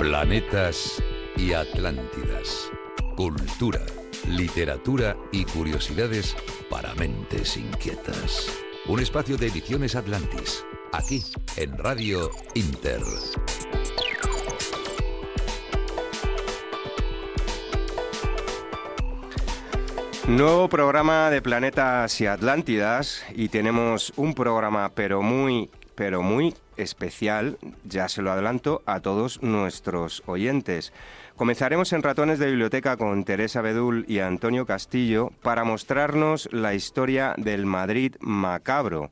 Planetas y Atlántidas. Cultura, literatura y curiosidades para mentes inquietas. Un espacio de Ediciones Atlantis, aquí en Radio Inter. Nuevo programa de Planetas y Atlántidas, y tenemos un programa pero muy especial, ya se lo adelanto a todos nuestros oyentes. Comenzaremos en Ratones de Biblioteca con Teresa Bedul y Antonio Castillo para mostrarnos la historia del Madrid macabro.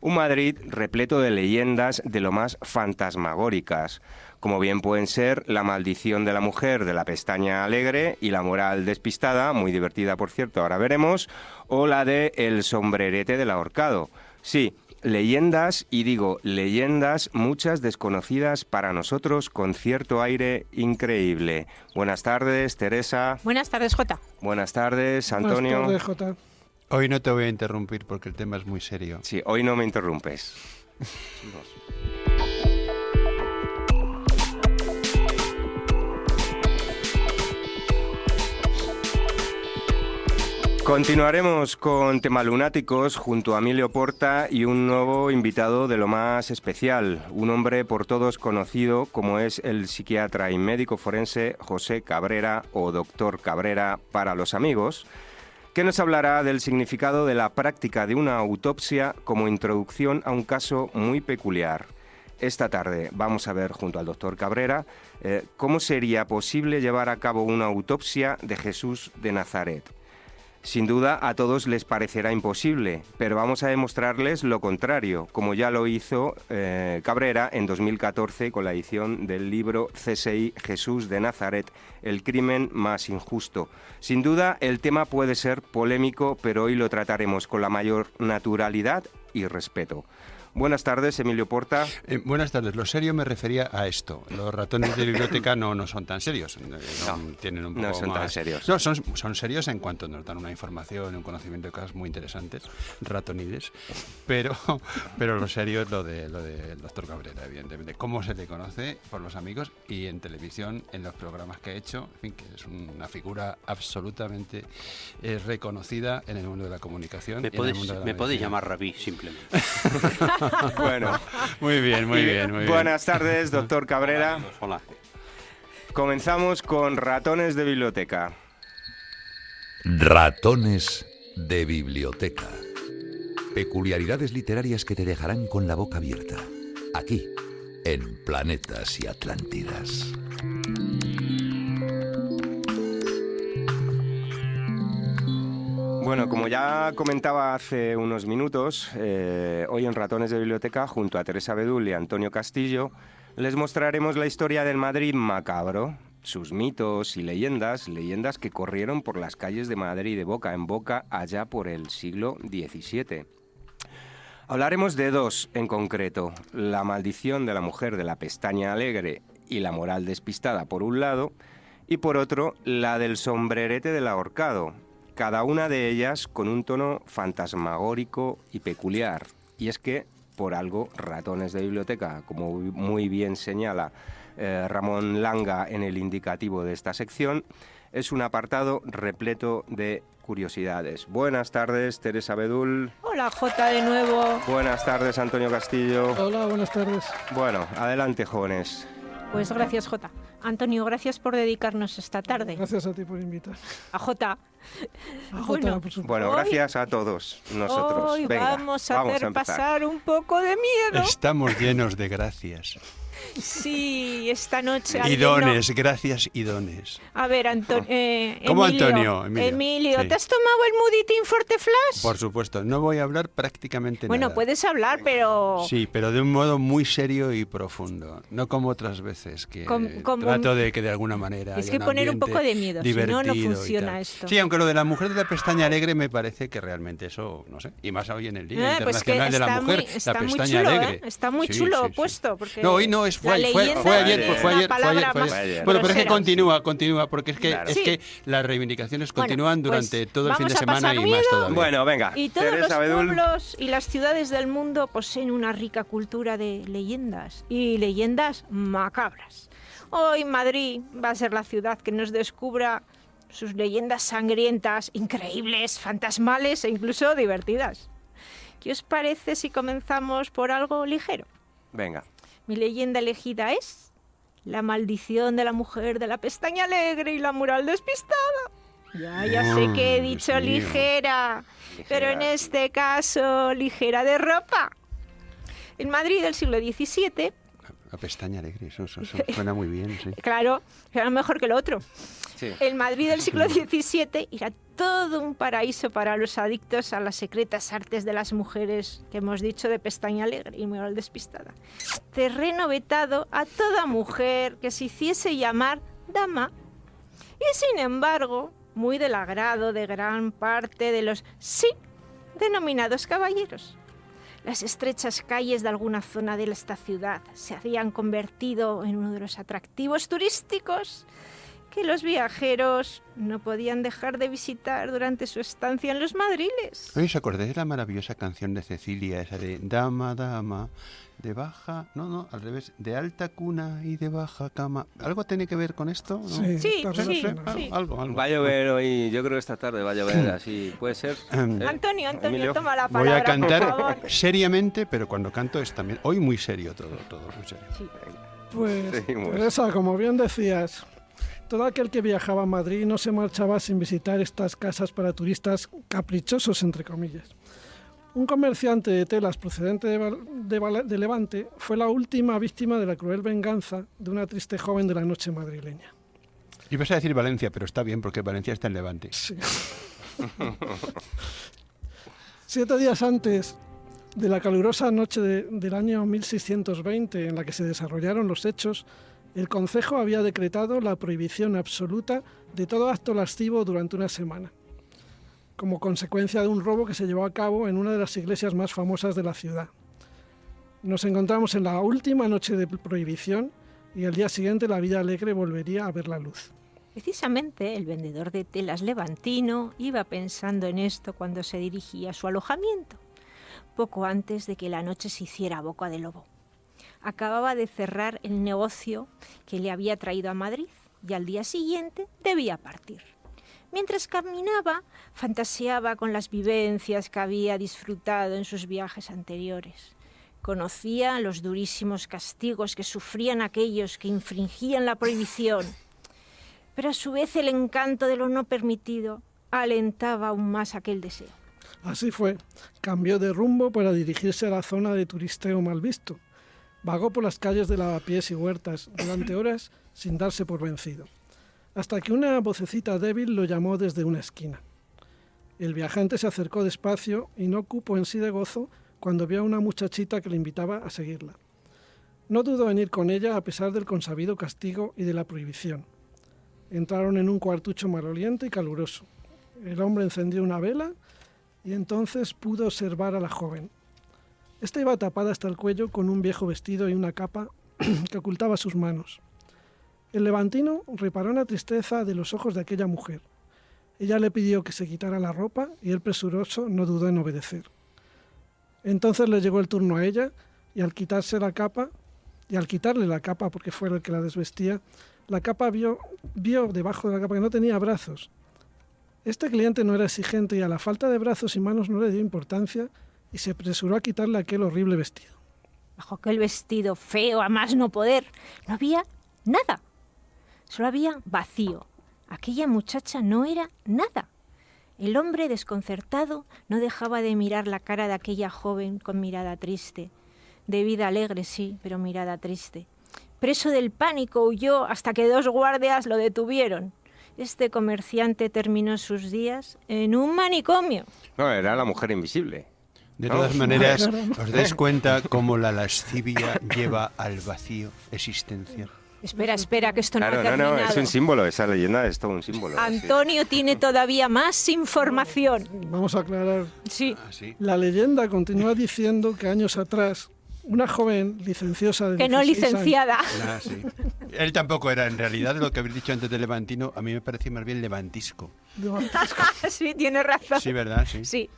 Un Madrid repleto de leyendas de lo más fantasmagóricas, como bien pueden ser la maldición de la mujer de la pestaña alegre y la moral despistada, muy divertida por cierto, ahora veremos, o la de el sombrerete del ahorcado. Sí, leyendas, y digo leyendas, muchas desconocidas para nosotros, con cierto aire increíble. Buenas tardes, Teresa. Buenas tardes, Jota. Buenas tardes, Antonio. Buenas tardes, Jota. Hoy no te voy a interrumpir porque el tema es muy serio. Sí, hoy no me interrumpes. Continuaremos con Temalunáticos junto a Emilio Porta y un nuevo invitado de lo más especial, un hombre por todos conocido como es el psiquiatra y médico forense José Cabrera, o Doctor Cabrera para los amigos, que nos hablará del significado de la práctica de una autopsia como introducción a un caso muy peculiar. Esta tarde vamos a ver junto al doctor Cabrera cómo sería posible llevar a cabo una autopsia de Jesús de Nazaret. Sin duda a todos les parecerá imposible, pero vamos a demostrarles lo contrario, como ya lo hizo Cabrera en 2014 con la edición del libro CSI Jesús de Nazaret, el crimen más injusto. Sin duda el tema puede ser polémico, pero hoy lo trataremos con la mayor naturalidad y respeto. Buenas tardes, Emilio Porta. Buenas tardes. Lo serio me refería a esto. Los ratones de biblioteca no son tan serios. Tienen un poco no son más... tan serios. No, son serios en cuanto nos dan una información, un conocimiento de cosas muy interesantes, ratonides. Pero lo serio es lo del doctor Cabrera, evidentemente. Cómo se le conoce por los amigos y en televisión, en los programas que ha hecho, en fin, que es una figura absolutamente reconocida en el mundo de la comunicación. Me podéis llamar Rabí, simplemente. Bueno, muy bien. Buenas tardes, doctor Cabrera. Hola. Comenzamos con Ratones de Biblioteca. Ratones de Biblioteca. Peculiaridades literarias que te dejarán con la boca abierta. Aquí, en Planetas y Atlántidas. Bueno, como ya comentaba hace unos minutos, hoy en Ratones de Biblioteca, junto a Teresa Bedul y Antonio Castillo, les mostraremos la historia del Madrid macabro, sus mitos y leyendas que corrieron por las calles de Madrid de boca en boca allá por el siglo XVII. Hablaremos de dos en concreto, la maldición de la mujer de la pestaña alegre y la moral despistada por un lado, y por otro, la del sombrerete del ahorcado, cada una de ellas con un tono fantasmagórico y peculiar. Y es que, por algo, Ratones de Biblioteca, como muy bien señala Ramón Langa en el indicativo de esta sección, es un apartado repleto de curiosidades. Buenas tardes, Teresa Bedul. Hola, Jota, de nuevo. Buenas tardes, Antonio Castillo. Hola, buenas tardes. Bueno, adelante, jóvenes. Pues gracias, Jota. Antonio, gracias por dedicarnos esta tarde. Gracias a ti por invitar. A Jota. A Jota, por supuesto. Bueno, gracias a todos nosotros. Hoy Venga, vamos a hacer empezar. pasar un poco de miedo. Estamos llenos de gracias. Sí, esta noche... Y dones, gracias y dones. A ver, ¿Cómo, Emilio, Antonio? Emilio, Sí. ¿te has tomado el Muditin Forte Flash? Por supuesto, no voy a hablar prácticamente Bueno, nada. puedes hablar, pero... Sí, pero de un modo muy serio y profundo. No como otras veces, que Como- trato de que de alguna manera Es haya que poner un ambiente poco de miedo, si no, no divertido y funciona tal. esto. Sí, aunque lo de la mujer de la pestaña alegre me parece que realmente eso, no sé, y más hoy en el Día Pues que Internacional de la Mujer, está la muy pestaña chulo, alegre. Está muy Sí, chulo sí, sí. puesto. Porque No, hoy no, fue ayer, fue ayer. Bueno, pero es que continúa, porque es que, Claro. es Sí. que las reivindicaciones Bueno, continúan pues durante todo el fin de vamos a semana pasar y más miedo. todavía. Bueno, venga. Y todos Teresa los Bedul. pueblos y las ciudades del mundo poseen una rica cultura de leyendas y leyendas macabras. Hoy hoy Madrid va a ser la ciudad que nos descubra sus leyendas sangrientas, increíbles, fantasmales e incluso divertidas. ¿Qué os parece si comenzamos por algo ligero? Venga. Mi leyenda elegida es la maldición de la mujer de la pestaña alegre y la mural despistada. Ya sé que he dicho Dios mío. ligera, pero en este caso ligera de ropa. En Madrid del siglo XVII, La pestaña alegre, eso suena muy bien, sí. claro, era mejor que lo otro. Sí. El Madrid del siglo XVII era todo un paraíso para los adictos a las secretas artes de las mujeres, que hemos dicho de pestaña alegre y mural despistada. Terreno vetado a toda mujer que se hiciese llamar dama. Y sin embargo, muy del agrado de gran parte de los denominados caballeros. Las estrechas calles de alguna zona de esta ciudad se habían convertido en uno de los atractivos turísticos que los viajeros no podían dejar de visitar durante su estancia en los madriles. Oye, ¿os acordáis de la maravillosa canción de Cecilia, esa de dama, dama, de baja, no, al revés, de alta cuna y de baja cama? ¿Algo tiene que ver con esto? ¿No? Sí, Sí, está sí, relacionado. sí. Algo. Va a llover hoy, yo creo que esta tarde va a llover, así puede ser. Antonio, Emilio. toma la Voy palabra, a por cantar favor. seriamente, pero cuando canto es también, hoy muy serio todo muy serio. Pues, Seguimos. Teresa, como bien decías, todo aquel que viajaba a Madrid no se marchaba sin visitar estas casas para turistas caprichosos, entre comillas. Un comerciante de telas procedente de Levante fue la última víctima de la cruel venganza de una triste joven de la noche madrileña. Ibas a decir Valencia, pero está bien porque Valencia está en Levante. Sí. 7 días antes de la calurosa noche del año 1620 en la que se desarrollaron los hechos, el concejo había decretado la prohibición absoluta de todo acto lascivo durante una semana, como consecuencia de un robo que se llevó a cabo en una de las iglesias más famosas de la ciudad. Nos encontramos en la última noche de prohibición y al día siguiente la vida alegre volvería a ver la luz. Precisamente el vendedor de telas levantino iba pensando en esto cuando se dirigía a su alojamiento, poco antes de que la noche se hiciera boca de lobo. Acababa de cerrar el negocio que le había traído a Madrid y al día siguiente debía partir. Mientras caminaba, fantaseaba con las vivencias que había disfrutado en sus viajes anteriores. Conocía los durísimos castigos que sufrían aquellos que infringían la prohibición, pero a su vez el encanto de lo no permitido alentaba aún más aquel deseo. Así fue, cambió de rumbo para dirigirse a la zona de turisteo mal visto. Vagó por las calles de lavapiés y huertas durante horas sin darse por vencido, hasta que una vocecita débil lo llamó desde una esquina. El viajante se acercó despacio y no cupo en sí de gozo cuando vio a una muchachita que le invitaba a seguirla. No dudó en ir con ella a pesar del consabido castigo y de la prohibición. Entraron en un cuartucho maloliente y caluroso. El hombre encendió una vela y entonces pudo observar a la joven. Esta iba tapada hasta el cuello con un viejo vestido y una capa que ocultaba sus manos. El levantino reparó en la tristeza de los ojos de aquella mujer. Ella le pidió que se quitara la ropa y él, presuroso, no dudó en obedecer. Entonces le llegó el turno a ella y al quitarle la capa, porque fue el que la desvestía, la capa vio debajo de la capa que no tenía brazos. Este cliente no era exigente y a la falta de brazos y manos no le dio importancia y se apresuró a quitarle aquel horrible vestido. Bajo aquel vestido feo a más no poder, no había nada. Solo había vacío. Aquella muchacha no era nada. El hombre, desconcertado, no dejaba de mirar la cara de aquella joven con mirada triste. De vida alegre, sí, pero mirada triste. Preso del pánico, huyó hasta que 2 guardias lo detuvieron. Este comerciante terminó sus días en un manicomio. No, era la mujer invisible. De todas maneras, os dais cuenta cómo la lascivia lleva al vacío existencial. Espera, que esto no ha Claro, terminado. no, es un símbolo, esa leyenda es todo un símbolo. Antonio tiene todavía más información. Vamos a aclarar. Sí. Así. La leyenda continúa diciendo que años atrás, una joven licenciosa de Que no 16 licenciada. Ah, sí. Él tampoco era, en realidad, lo que habéis dicho antes de levantino, a mí me parecía más bien levantisco. años, Sí, tiene razón. Sí, ¿verdad? Sí. Sí.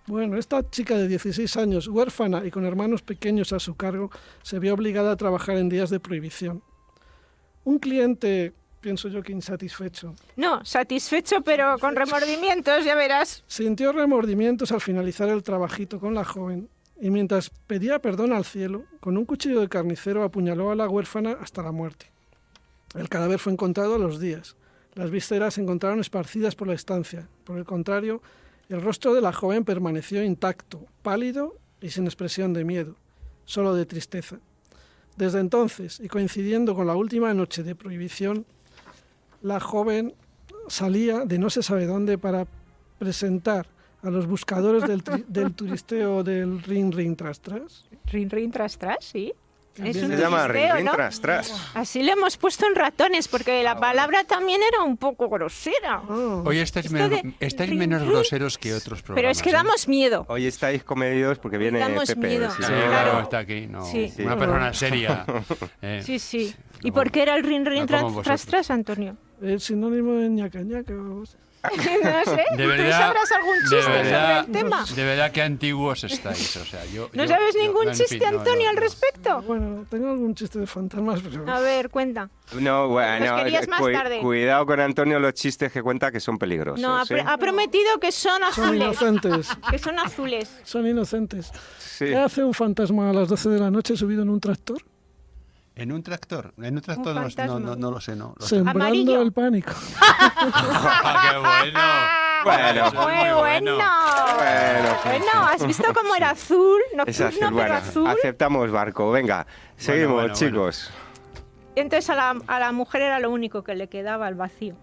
Bueno, esta chica de 16 años, huérfana y con hermanos pequeños a su cargo, se vio obligada a trabajar en días de prohibición. Un cliente, pienso yo que insatisfecho, No, satisfecho pero con remordimientos, ya verás. sintió remordimientos al finalizar el trabajito con la joven y mientras pedía perdón al cielo, con un cuchillo de carnicero apuñaló a la huérfana hasta la muerte. El cadáver fue encontrado a los días. Las vísceras se encontraron esparcidas por la estancia. Por el contrario, el rostro de la joven permaneció intacto, pálido y sin expresión de miedo, solo de tristeza. Desde entonces, y coincidiendo con la última noche de prohibición, la joven salía de no se sabe dónde para presentar a los buscadores del turisteo del ring ring tras tras. Rin, rin, tras, tras, sí. Es un Se llama turisteo, rin, ¿no? tras, tras. Así le hemos puesto en ratones, porque la palabra también era un poco grosera. Hoy estáis, Esto de estáis rin, menos rin. groseros que otros programas. Pero es que damos miedo. Hoy estáis comedidos porque viene Damos Pepe. miedo. si Sí, no- claro, Claro. está aquí. No, Sí. Una persona seria. Sí, sí. ¿Y No por qué era el rin, rin, no tras, como tras, vosotros. tras, Antonio? El sinónimo de ñaca ñaca. O sea. No sé. De ¿Tú verdad, sabrás algún chiste sobre el tema? de verdad que antiguos estáis. O sea, ¿No sabes ningún en chiste, fin, no, Antonio, no, al no. respecto? Bueno, tengo algún chiste de fantasmas, pero... A ver, cuenta. No, bueno, Los querías más tarde. cuidado con Antonio los chistes que cuenta que son peligrosos. No, ¿eh? ha prometido que son Son azules. inocentes, Que son azules. son inocentes. Sí. ¿Qué hace un fantasma a las 12 de la noche subido en un tractor? ¿En un tractor? En un tractor fantasma. no lo sé, no. Lo sé. Sembrando Amarillo. el pánico. ¡Ah, qué bueno! Bueno. Eso es Muy bueno. Bueno, ¿has visto cómo era azul? Es Nocturno, azul. pero Bueno, azul. aceptamos barco. Venga, seguimos, bueno, chicos. Entonces a la mujer era lo único que le quedaba, el vacío.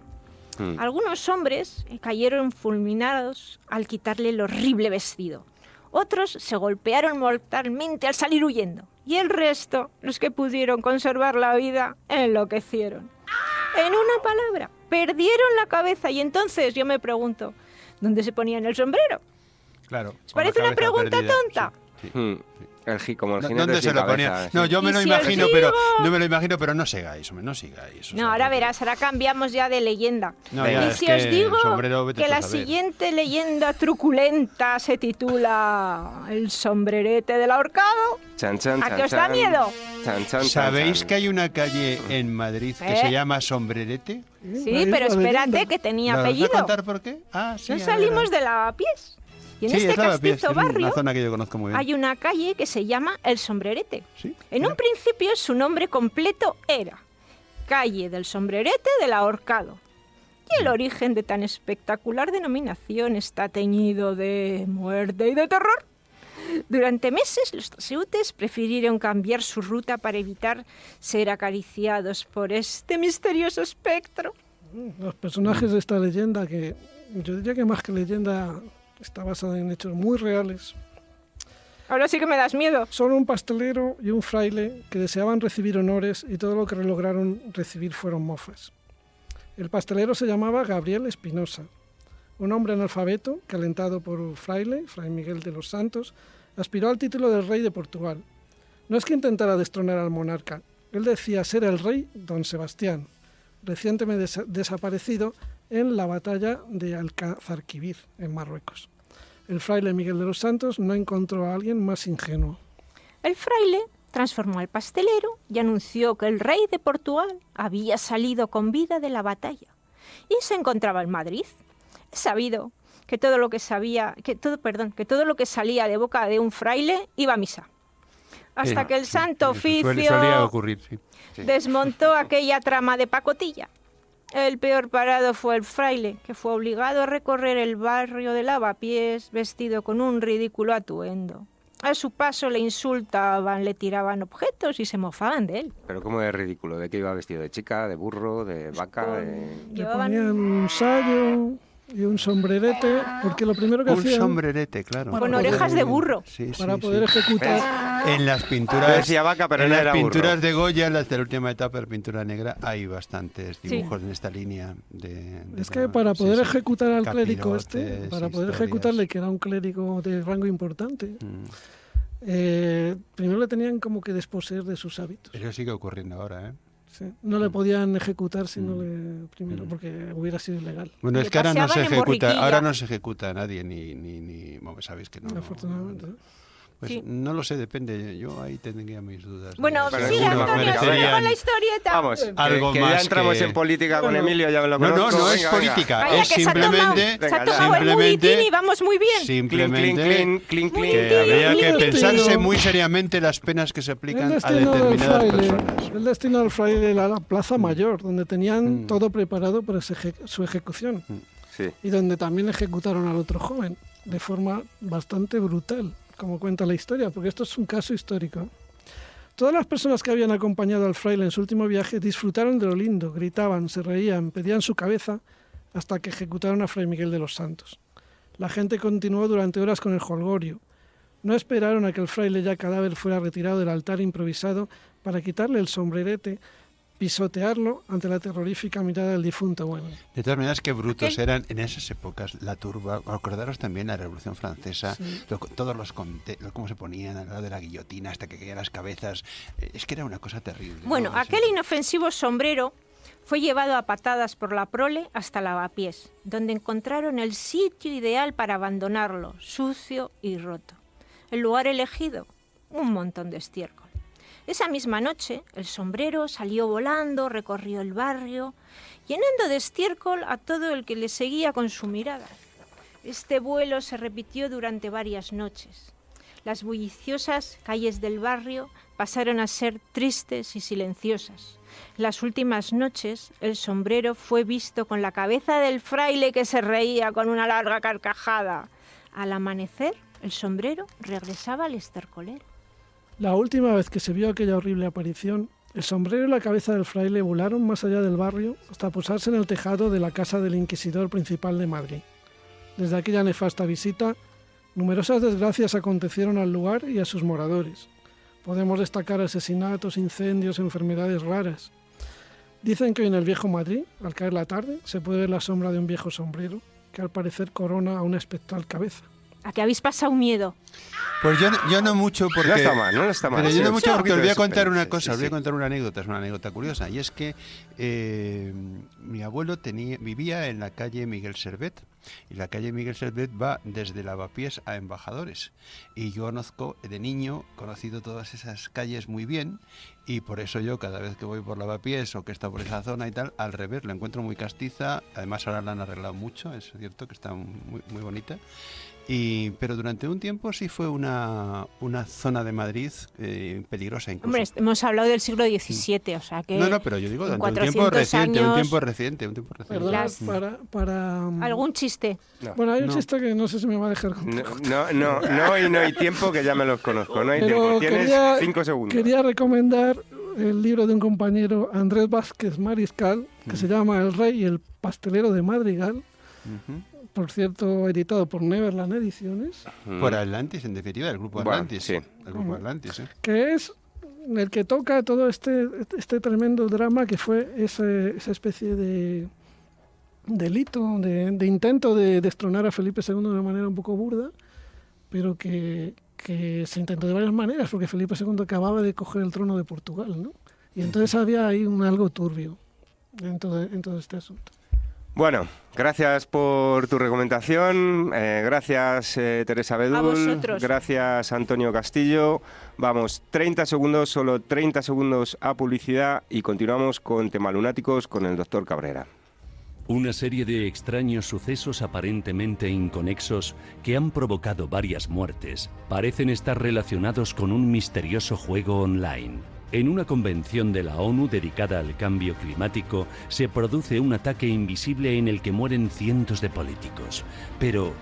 Mm. Algunos hombres cayeron fulminados al quitarle el horrible vestido. Otros se golpearon mortalmente al salir huyendo. Y el resto, los que pudieron conservar la vida, enloquecieron. En una palabra, perdieron la cabeza. Y entonces yo me pregunto, ¿dónde se ponían el sombrero? Claro. ¿Os parece una pregunta tonta? Sí. Mm. Como el jinete ¿Dónde se sin lo cabeza, ponía? sí. No, yo me ¿Y lo si el imagino, trigo? pero no sigáis, hombre, no sigáis. o No, sea, ahora porque- verás, ahora cambiamos ya de leyenda. No, ya, y es si que os digo el sombrero, vete que tú a la saber. siguiente leyenda truculenta se titula El sombrerete del ahorcado, Chan, chan, ¿a chan, qué os da chan. miedo? Chan, chan, ¿Sabéis chan, que hay una calle en Madrid que ¿Eh? se llama Sombrerete? Sí, pero espérate que tenía ¿La vais a apellido. contar por qué? Ah, sí. No a ver, salimos a ver. de Lavapiés. Y en Sí, este es Lavapiés, castizo es barrio una zona que yo conozco muy bien. hay una calle que se llama El Sombrerete. Sí, En mira. un principio su nombre completo era Calle del Sombrerete del Ahorcado. Y el origen de tan espectacular denominación está teñido de muerte y de terror. Durante meses los transeúntes prefirieron cambiar su ruta para evitar ser acariciados por este misterioso espectro. Los personajes de esta leyenda, que yo diría que más que leyenda está basada en hechos muy reales, Ahora sí que me das miedo. son un pastelero y un fraile que deseaban recibir honores y todo lo que lograron recibir fueron mofas. El pastelero se llamaba Gabriel Espinosa, un hombre analfabeto que, alentado por Fray Miguel de los Santos, aspiró al título del rey de Portugal. No es que intentara destronar al monarca, él decía ser el rey Don Sebastián, recientemente desaparecido en la batalla de Alcázarquivir, en Marruecos. El fraile Miguel de los Santos no encontró a alguien más ingenuo. El fraile transformó al pastelero y anunció que el rey de Portugal había salido con vida de la batalla y se encontraba en Madrid. Es sabido que todo lo que salía de boca de un fraile iba a misa. Hasta que el Santo Oficio Solía ocurrir, sí. desmontó aquella trama de pacotilla. El peor parado fue el fraile, que fue obligado a recorrer el barrio de Lavapiés vestido con un ridículo atuendo. A su paso le insultaban, le tiraban objetos y se mofaban de él. Pero cómo es ridículo, ¿de qué iba vestido? ¿De chica, de burro, de vaca? Le Llevaban ponían un sayo y un sombrerete, porque lo primero que Un hacían sombrerete, claro. con orejas de burro. Sí, sí, para sí. poder ejecutar... En las Yo pinturas, decía vaca, pero en no las era burro. pinturas de Goya, las de la última etapa de pintura negra, hay bastantes Sí. dibujos en esta línea. Es que para poder ejecutar al clérigo capirotes, para poder historias. ejecutarle, que era un clérigo de rango importante, primero le tenían como que desposeer de sus hábitos. Eso sigue ocurriendo ahora, ¿eh? Sí. No le podían ejecutar si no le primero, porque hubiera sido ilegal. Bueno, Le es que ahora no se paseaban en ejecuta, borriquilla. ahora no se ejecuta a nadie, ni bueno, sabéis que no. Afortunadamente. ¿no? Pues Sí. no lo sé, depende. Yo ahí tendría mis dudas. Bueno, Pero sigue algunos Antonio, merecerían- sigue con la historieta. Vamos, Algo que más ya entramos que- en política con Bueno, Emilio, ya me lo No, conozco. no es Venga, política. Vaya, Es que se ha tomado, simplemente... se ha tomado el muditín y vamos muy bien. Simplemente Clink, clink, clink, que clink. habría que Clink, pensarse clink. muy seriamente las penas que se aplican a destino del determinadas fraile, personas. el destino del fraile era la Plaza Mayor, donde tenían todo preparado para su ejecución. Sí. Y donde también ejecutaron al otro joven, de forma bastante brutal, como cuenta la historia, porque esto es un caso histórico. Todas las personas que habían acompañado al fraile en su último viaje disfrutaron de lo lindo, gritaban, se reían, pedían su cabeza, hasta que ejecutaron a Fray Miguel de los Santos. La gente continuó durante horas con el jolgorio. No esperaron a que el fraile ya cadáver fuera retirado del altar improvisado para quitarle el sombrerete, pisotearlo ante la terrorífica mirada del difunto bueno. De todas maneras, qué brutos eran en esas épocas la turba. Acordaros también la Revolución Francesa, todos los cómo se ponían al lado de la guillotina hasta que caían las cabezas. Es que era una cosa terrible. Bueno, ¿no? aquel inofensivo sombrero fue llevado a patadas por la prole hasta Lavapiés, donde encontraron el sitio ideal para abandonarlo, sucio y roto. El lugar elegido, un montón de estiércol. Esa misma noche, el sombrero salió volando, recorrió el barrio, llenando de estiércol a todo el que le seguía con su mirada. Este vuelo se repitió durante varias noches. Las bulliciosas calles del barrio pasaron a ser tristes y silenciosas. Las últimas noches, el sombrero fue visto con la cabeza del fraile que se reía con una larga carcajada. Al amanecer, el sombrero regresaba al estercolero. La última vez que se vio aquella horrible aparición, el sombrero y la cabeza del fraile volaron más allá del barrio hasta posarse en el tejado de la casa del inquisidor principal de Madrid. Desde aquella nefasta visita, numerosas desgracias acontecieron al lugar y a sus moradores. Podemos destacar asesinatos, incendios, enfermedades raras. Dicen que hoy en el viejo Madrid, al caer la tarde, se puede ver la sombra de un viejo sombrero que al parecer corona a una espectral cabeza. ¿A qué habéis pasado miedo? Pues yo no mucho porque... No está mal, no está mal. Pero yo Sí, no un mucho porque poquito os voy de a contar suspense, una cosa, sí, os voy a sí. contar una anécdota, es una anécdota curiosa, y es que mi abuelo vivía en la calle Miguel Servet, y la calle Miguel Servet va desde Lavapiés a Embajadores, y yo conozco, de niño, conocido todas esas calles muy bien, y por eso yo cada vez que voy por Lavapiés o que está por esa zona y tal, al revés, la encuentro muy castiza, además ahora la han arreglado mucho, es cierto que está muy, muy bonita. Pero durante un tiempo sí fue una zona de Madrid peligrosa incluso. Hombre, hemos hablado del siglo XVII, o sea que... No, pero yo digo durante un 400 tiempo reciente, años... un tiempo reciente. Perdona, Las- para ¿Algún chiste? Bueno, hay un No. chiste que no sé si me va a dejar contar. No hay tiempo, que ya me los conozco. No hay Pero tiempo. Tienes quería- 5 segundos. Quería recomendar el libro de un compañero, Andrés Vázquez Mariscal, que se llama El Rey y el Pastelero de Madrigal, Ujú. por cierto, editado por Neverland Ediciones, Por Atlantis, en definitiva, el grupo Bueno, Atlantis. sí. El grupo Atlantis, ¿eh? que es el que toca todo este tremendo drama que fue esa especie de delito, de intento de destronar a Felipe II de una manera un poco burda, pero que se intentó de varias maneras, porque Felipe II acababa de coger el trono de Portugal, ¿no? Y entonces había ahí algo turbio en todo este asunto. Bueno, gracias por tu recomendación, gracias Teresa A Bedul, vosotros. gracias Antonio Castillo. Vamos, 30 segundos, solo 30 segundos a publicidad y continuamos con Tema Lunáticos con el doctor Cabrera. Una serie de extraños sucesos aparentemente inconexos que han provocado varias muertes parecen estar relacionados con un misterioso juego online. En una convención de la ONU dedicada al cambio climático se produce un ataque invisible en el que mueren cientos de políticos. Pero,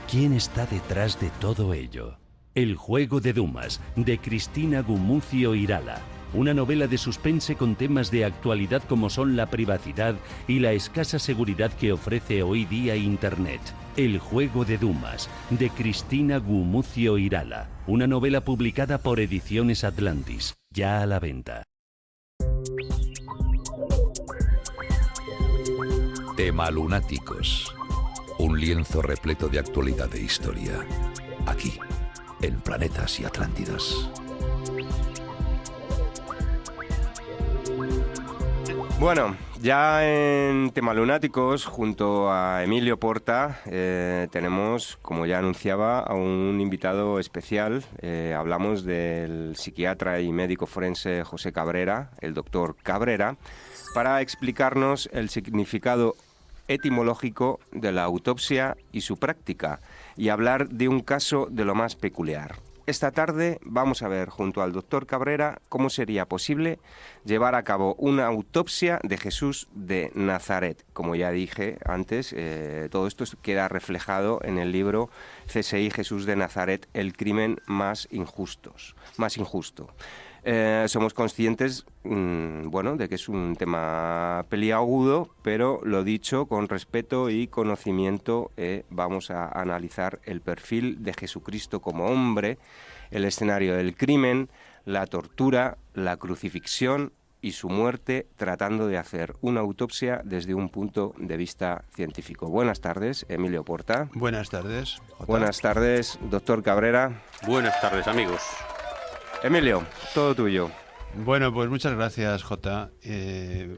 ¿quién está detrás de todo ello? El juego de Dumas, de Cristina Gumucio Irala. Una novela de suspense con temas de actualidad como son la privacidad y la escasa seguridad que ofrece hoy día Internet. El juego de Dumas, de Cristina Gumucio Irala. Una novela publicada por Ediciones Atlantis, ya a la venta. Tema Lunáticos. Un lienzo repleto de actualidad e historia. Aquí, en Planetas y Atlántidas. Bueno, ya en Tema Lunáticos, junto a Emilio Porta, tenemos, como ya anunciaba, a un invitado especial. Hablamos del psiquiatra y médico forense José Cabrera, el doctor Cabrera, para explicarnos el significado etimológico de la autopsia y su práctica, y hablar de un caso de lo más peculiar. Esta tarde vamos a ver junto al doctor Cabrera cómo sería posible llevar a cabo una autopsia de Jesús de Nazaret. Como ya dije antes, todo esto queda reflejado en el libro CSI Jesús de Nazaret, el crimen más injusto. Somos conscientes, de que es un tema peliagudo, pero lo dicho, con respeto y conocimiento, vamos a analizar el perfil de Jesucristo como hombre, el escenario del crimen, la tortura, la crucifixión y su muerte, tratando de hacer una autopsia desde un punto de vista científico. Buenas tardes, Emilio Porta. Buenas tardes, Jota. Buenas tardes, doctor Cabrera. Buenas tardes, amigos. Emilio, todo tuyo. Bueno, pues muchas gracias, Jota.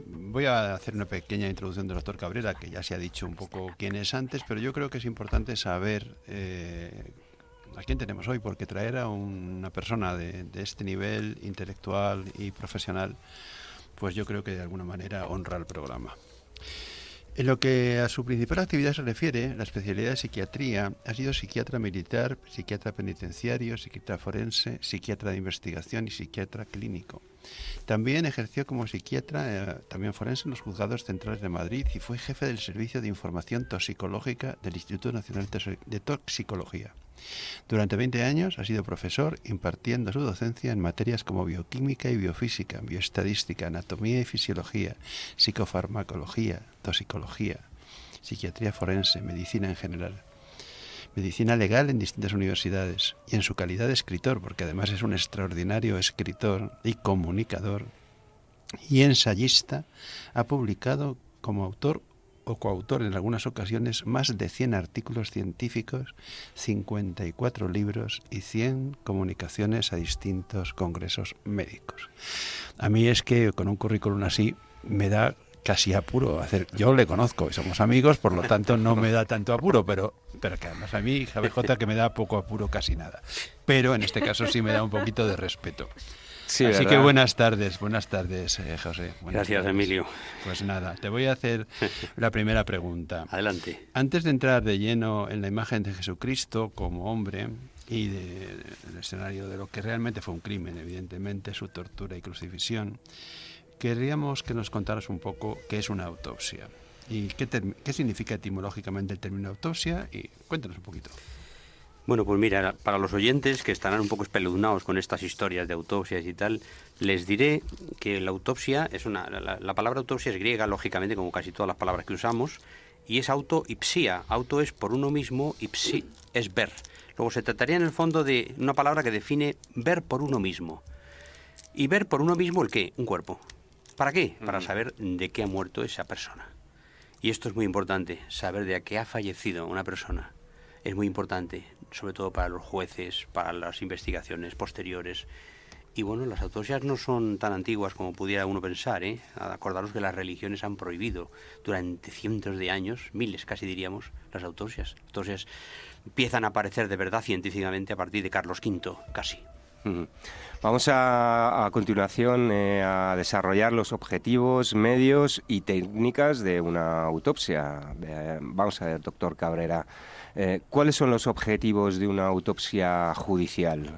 Voy a hacer una pequeña introducción del doctor Cabrera, que ya se ha dicho un poco quién es antes, pero yo creo que es importante saber a quién tenemos hoy, porque traer a una persona de este nivel intelectual y profesional, pues yo creo que de alguna manera honra el programa. En lo que a su principal actividad se refiere, la especialidad de psiquiatría ha sido psiquiatra militar, psiquiatra penitenciario, psiquiatra forense, psiquiatra de investigación y psiquiatra clínico. También ejerció como psiquiatra, también forense, en los juzgados centrales de Madrid y fue jefe del Servicio de Información Toxicológica del Instituto Nacional de Toxicología. Durante 20 años ha sido profesor, impartiendo su docencia en materias como bioquímica y biofísica, bioestadística, anatomía y fisiología, psicofarmacología, toxicología, psiquiatría forense, medicina en general, medicina legal en distintas universidades, y en su calidad de escritor, porque además es un extraordinario escritor y comunicador y ensayista, ha publicado como autor o coautor en algunas ocasiones más de 100 artículos científicos, 54 libros y 100 comunicaciones a distintos congresos médicos. A mí es que con un currículum así me da casi apuro hacer. Yo le conozco y somos amigos, por lo tanto no me da tanto apuro, pero que además a mí, JBJ, que me da poco apuro, casi nada. Pero en este caso sí me da un poquito de respeto. Sí, así ¿verdad? que buenas tardes, José. Gracias, Emilio. Pues nada, te voy a hacer la primera pregunta. Adelante. Antes de entrar de lleno en la imagen de Jesucristo como hombre y del escenario de lo que realmente fue un crimen, evidentemente, su tortura y crucifixión, querríamos que nos contaras un poco qué es una autopsia y qué significa etimológicamente el término autopsia, y cuéntanos un poquito. Bueno, pues mira, para los oyentes que estarán un poco espeluznados con estas historias de autopsias y tal, les diré que la autopsia es la palabra autopsia es griega, lógicamente, como casi todas las palabras que usamos, y es autoipsia. Auto es por uno mismo, ipsi es ver. Luego se trataría en el fondo de una palabra que define ver por uno mismo. ¿Y ver por uno mismo el qué? Un cuerpo. ¿Para qué? Para saber de qué ha muerto esa persona. Y esto es muy importante, saber de qué ha fallecido una persona. Es muy importante, sobre todo para los jueces, para las investigaciones posteriores. Y bueno, las autopsias no son tan antiguas como pudiera uno pensar, ¿eh? Acordaros que las religiones han prohibido durante cientos de años, miles casi diríamos, las autopsias. Las autopsias empiezan a aparecer de verdad científicamente a partir de Carlos V, casi. Vamos a continuación a desarrollar los objetivos, medios y técnicas de una autopsia. Vamos a ver, doctor Cabrera, ¿cuáles son los objetivos de una autopsia judicial?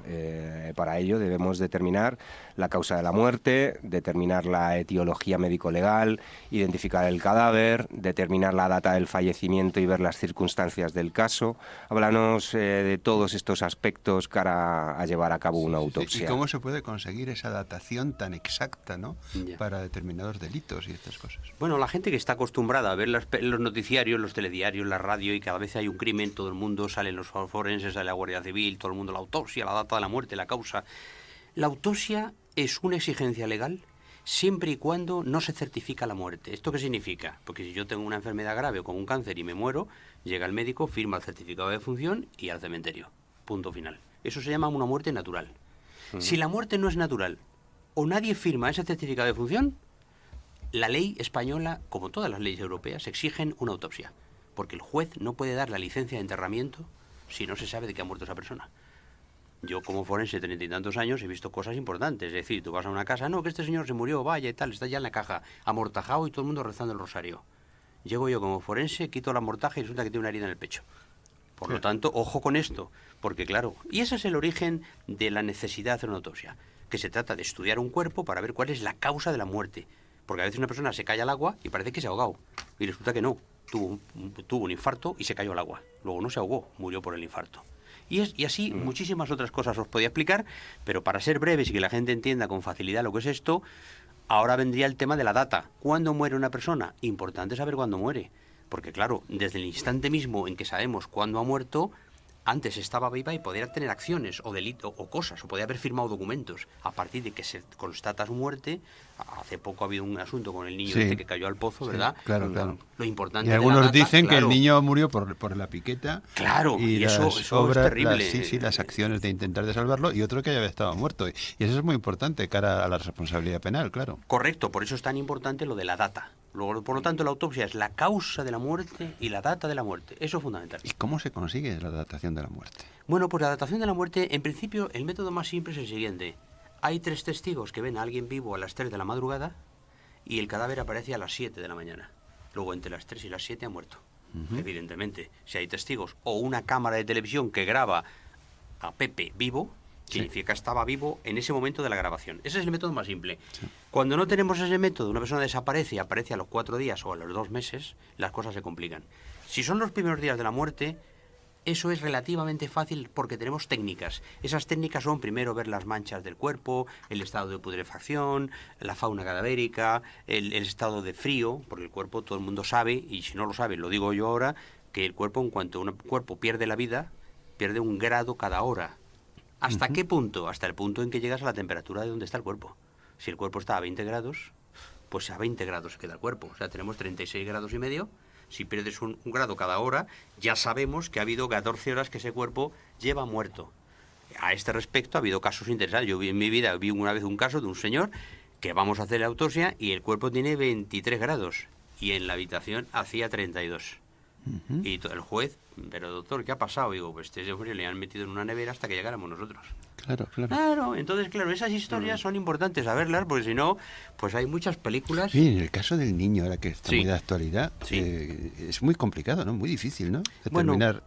Para ello debemos determinar la causa de la muerte, determinar la etiología médico-legal, identificar el cadáver, determinar la data del fallecimiento y ver las circunstancias del caso. Háblanos de todos estos aspectos cara a llevar a cabo una autopsia. ¿Y cómo se puede conseguir esa datación tan exacta, ¿no? Ya. Para determinados delitos y estas cosas? Bueno, la gente que está acostumbrada a ver los noticiarios, los telediarios, la radio, y cada vez hay un crimen, todo el mundo, salen los forenses, sale la Guardia Civil, todo el mundo, la autopsia, la data de la muerte, la causa. La autopsia es una exigencia legal siempre y cuando no se certifica la muerte. ¿Esto qué significa? Porque si yo tengo una enfermedad grave o con un cáncer y me muero, llega el médico, firma el certificado de defunción y al cementerio. Punto final. Eso se llama una muerte natural. Si la muerte no es natural o nadie firma ese certificado de defunción, la ley española, como todas las leyes europeas, exigen una autopsia, porque el juez no puede dar la licencia de enterramiento si no se sabe de qué ha muerto esa persona. Yo, como forense de 30 y tantos años, he visto cosas importantes. Es decir, tú vas a una casa, no, que este señor se murió, vaya y tal, está ya en la caja, amortajado y todo el mundo rezando el rosario. Llego yo como forense, quito la amortaja y resulta que tiene una herida en el pecho. Por lo tanto, ojo con esto, porque claro, y ese es el origen de la necesidad de hacer una autopsia, que se trata de estudiar un cuerpo para ver cuál es la causa de la muerte. Porque a veces una persona se cae al agua y parece que se ha ahogado, y resulta que no, tuvo un infarto y se cayó al agua. Luego no se ahogó, murió por el infarto. Y así muchísimas otras cosas os podía explicar, pero para ser breves y que la gente entienda con facilidad lo que es esto, ahora vendría el tema de la data. ¿Cuándo muere una persona? Importante saber cuándo muere. Porque claro, desde el instante mismo en que sabemos cuándo ha muerto, antes estaba viva y podía tener acciones o delitos o cosas, o podía haber firmado documentos. A partir de que se constata su muerte, hace poco ha habido un asunto con el niño Sí. este que cayó al pozo, ¿verdad? Claro, claro. Lo importante Y de la algunos data, dicen que claro, el niño murió por la piqueta. Claro, y eso es terrible. Las acciones de intentar de salvarlo, y otro que había estado muerto. Y eso es muy importante cara a la responsabilidad penal, claro. Correcto, por eso es tan importante lo de la data. Luego, por lo tanto, la autopsia es la causa de la muerte y la data de la muerte. Eso es fundamental. ¿Y cómo se consigue la datación de la muerte? Bueno, pues la datación de la muerte, en principio, el método más simple es el siguiente. Hay 3 testigos que ven a alguien vivo a las 3 de la madrugada y el cadáver aparece a las 7 de la mañana. Luego, entre las 3 y las 7 ha muerto. Evidentemente, si hay testigos o una cámara de televisión que graba a Pepe vivo, significa que estaba vivo en ese momento de la grabación. Ese es el método más simple. Sí. Cuando no tenemos ese método, una persona desaparece y aparece a los 4 días o a los 2 meses, las cosas se complican. Si son los primeros días de la muerte, eso es relativamente fácil porque tenemos técnicas. Esas técnicas son primero ver las manchas del cuerpo, el estado de putrefacción, la fauna cadavérica, el estado de frío, porque el cuerpo todo el mundo sabe, y si no lo sabe, lo digo yo ahora, que el cuerpo, en cuanto un cuerpo pierde la vida, pierde 1 grado cada hora. ¿Hasta qué punto? Hasta el punto en que llegas a la temperatura de donde está el cuerpo. Si el cuerpo está a 20 grados, pues a 20 grados queda el cuerpo. O sea, tenemos 36 grados y medio. Si pierdes un grado cada hora, ya sabemos que ha habido 14 horas que ese cuerpo lleva muerto. A este respecto ha habido casos interesantes. Yo en mi vida vi una vez un caso de un señor que vamos a hacer la autopsia y el cuerpo tiene 23 grados y en la habitación hacía 32. Y el juez, pero doctor, ¿qué ha pasado? Digo, pues este hombre le han metido en una nevera hasta que llegáramos nosotros. Claro, entonces, claro, esas historias son importantes saberlas, porque si no, pues hay muchas películas. Sí, en el caso del niño, ahora que está muy de actualidad, es muy complicado, ¿no? Muy difícil, ¿no? Determinar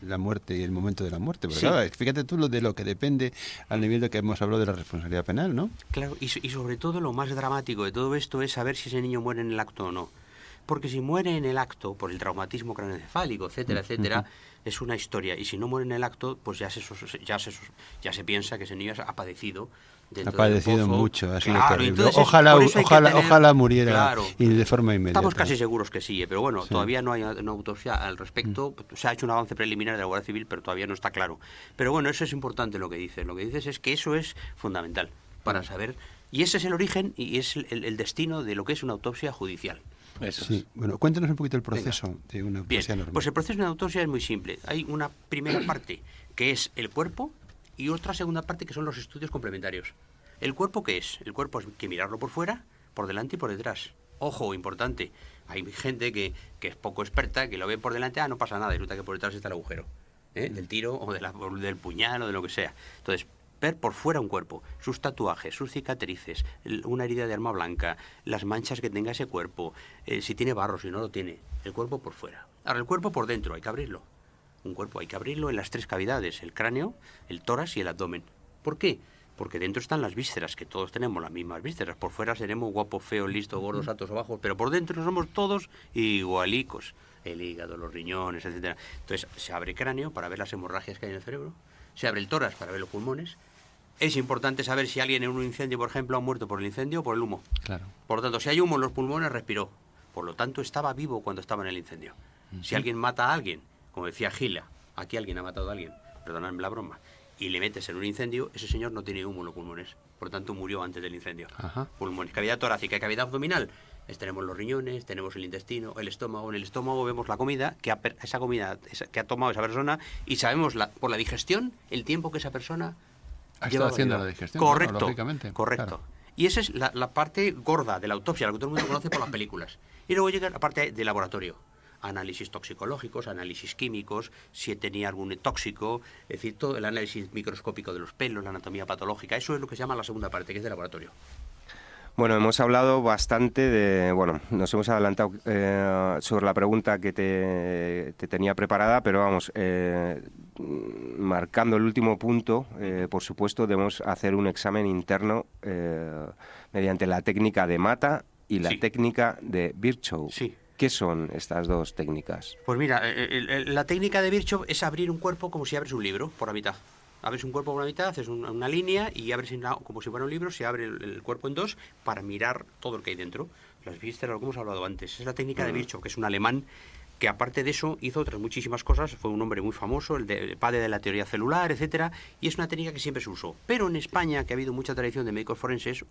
la muerte y el momento de la muerte. Pero claro, fíjate tú lo que depende al nivel de que hemos hablado de la responsabilidad penal, ¿no? Claro, y sobre todo lo más dramático de todo esto es saber si ese niño muere en el acto o no. Porque si muere en el acto por el traumatismo craneoencefálico, etcétera, etcétera, es una historia. Y si no muere en el acto, pues ya se piensa que ese niño ha padecido dentro ha padecido del pozo. mucho, ha sido terrible. Ojalá muriera y de forma inmediata. Estamos casi seguros que sí, pero bueno, todavía no hay una autopsia al respecto. Se ha hecho un avance preliminar de la Guardia Civil, pero todavía no está claro. Pero bueno, eso es importante lo que dices. Lo que dices es que eso es fundamental para saber. Y ese es el origen y es el destino de lo que es una autopsia judicial. Eso sí. Bueno, cuéntanos un poquito el proceso de una autopsia normal. Pues el proceso de una autopsia es muy simple. Hay una primera parte que es el cuerpo y otra segunda parte que son los estudios complementarios. ¿El cuerpo qué es? El cuerpo es que mirarlo por fuera, por delante y por detrás. Ojo, importante. Hay gente que es poco experta, que lo ve por delante, no pasa nada, y resulta que por detrás está el agujero del tiro o del puñal o de lo que sea. Entonces, ver por fuera un cuerpo, sus tatuajes, sus cicatrices, una herida de arma blanca, las manchas que tenga ese cuerpo, si tiene barro, si no lo tiene, el cuerpo por fuera. Ahora, el cuerpo por dentro, hay que abrirlo. Un cuerpo hay que abrirlo en las 3 cavidades, el cráneo, el tórax y el abdomen. ¿Por qué? Porque dentro están las vísceras, que todos tenemos las mismas vísceras. Por fuera seremos guapos, feos, listos, gordos, altos o bajos, pero por dentro somos todos igualicos. El hígado, los riñones, etcétera. Entonces, se abre el cráneo para ver las hemorragias que hay en el cerebro, se abre el tórax para ver los pulmones. Es importante saber si alguien en un incendio, por ejemplo, ha muerto por el incendio o por el humo. Claro. Por lo tanto, si hay humo en los pulmones, respiró. Por lo tanto, estaba vivo cuando estaba en el incendio. Si alguien mata a alguien, como decía Gila, aquí alguien ha matado a alguien, perdonadme la broma, y le metes en un incendio, ese señor no tiene humo en los pulmones. Por lo tanto, murió antes del incendio. Pulmones, cavidad torácica y cavidad abdominal. Tenemos los riñones, tenemos el intestino, el estómago. En el estómago vemos la comida, esa comida que ha tomado esa persona, y sabemos por la digestión el tiempo que esa persona ha estado haciendo la digestión. Correcto, lógicamente. correcto. Claro. Y esa es la parte gorda de la autopsia, la que todo el mundo conoce por las películas. Y luego llega la parte de laboratorio. Análisis toxicológicos, análisis químicos, si tenía algún tóxico, es decir, todo el análisis microscópico de los pelos, la anatomía patológica. Eso es lo que se llama la segunda parte, que es de laboratorio. Bueno, hemos hablado bastante de... Bueno, nos hemos adelantado sobre la pregunta que te tenía preparada, pero vamos, marcando el último punto, por supuesto, debemos hacer un examen interno mediante la técnica de Mata y la técnica de Virchow. Sí. ¿Qué son estas dos técnicas? Pues mira, la técnica de Virchow es abrir un cuerpo como si abres un libro por la mitad. Abres un cuerpo por la mitad, haces una línea y abres como si fuera un libro, se abre el cuerpo en dos para mirar todo lo que hay dentro. Las vísceras, lo que hemos hablado antes. Es la técnica de Virchow, que es un alemán que aparte de eso hizo otras muchísimas cosas. Fue un hombre muy famoso, el padre de la teoría celular, etcétera, y es una técnica que siempre se usó. Pero en España, que ha habido mucha tradición de médicos forenses,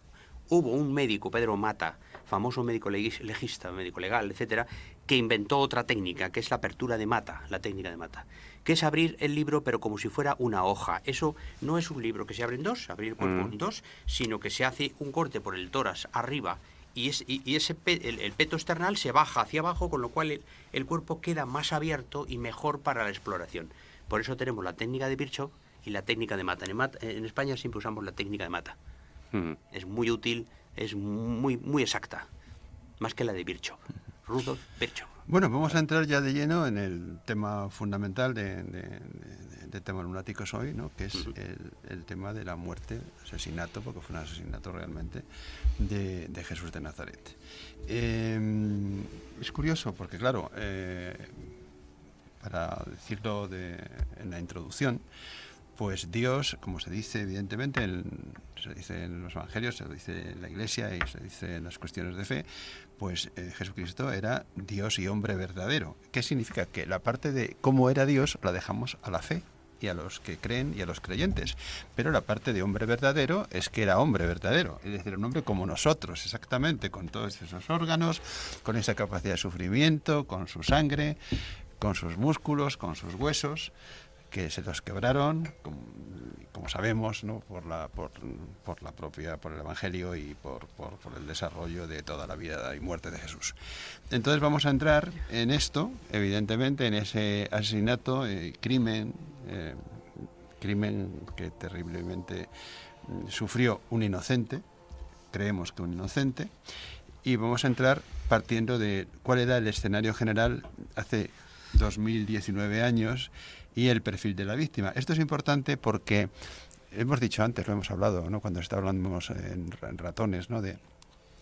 hubo un médico, Pedro Mata, famoso médico legista, médico legal, etcétera, que inventó otra técnica, que es la apertura de Mata, la técnica de Mata, que es abrir el libro pero como si fuera una hoja. Eso no es un libro que se abre en dos, abrir el cuerpo en dos, sino que se hace un corte por el tórax arriba y el peto external se baja hacia abajo, con lo cual el cuerpo queda más abierto y mejor para la exploración. Por eso tenemos la técnica de Virchow y la técnica de Mata. En España siempre usamos la técnica de Mata. Es muy útil, es muy exacta, más que la de Virchow. Rudolf Virchow. Bueno, vamos a entrar ya de lleno en el tema fundamental de Temas Lunáticos hoy, ¿no? Que es el tema de la muerte, asesinato, porque fue un asesinato realmente, de Jesús de Nazaret. Es curioso porque, claro, para decirlo en la introducción, pues Dios, como se dice evidentemente, se dice en los evangelios, se dice en la Iglesia y se dice en las cuestiones de fe, pues Jesucristo era Dios y hombre verdadero. ¿Qué significa? Que la parte de cómo era Dios la dejamos a la fe y a los que creen y a los creyentes. Pero la parte de hombre verdadero es que era hombre verdadero, es decir, un hombre como nosotros, exactamente, con todos esos órganos, con esa capacidad de sufrimiento, con su sangre, con sus músculos, con sus huesos, que se los quebraron, como sabemos, ¿no? por el Evangelio y por el desarrollo de toda la vida y muerte de Jesús. Entonces vamos a entrar en esto, evidentemente, en ese asesinato, crimen que terriblemente sufrió un inocente, creemos que un inocente, y vamos a entrar partiendo de cuál era el escenario general hace 2019 años y el perfil de la víctima. Esto es importante porque hemos dicho antes, lo hemos hablado, ¿no? Cuando estábamos en ratones, ¿no? De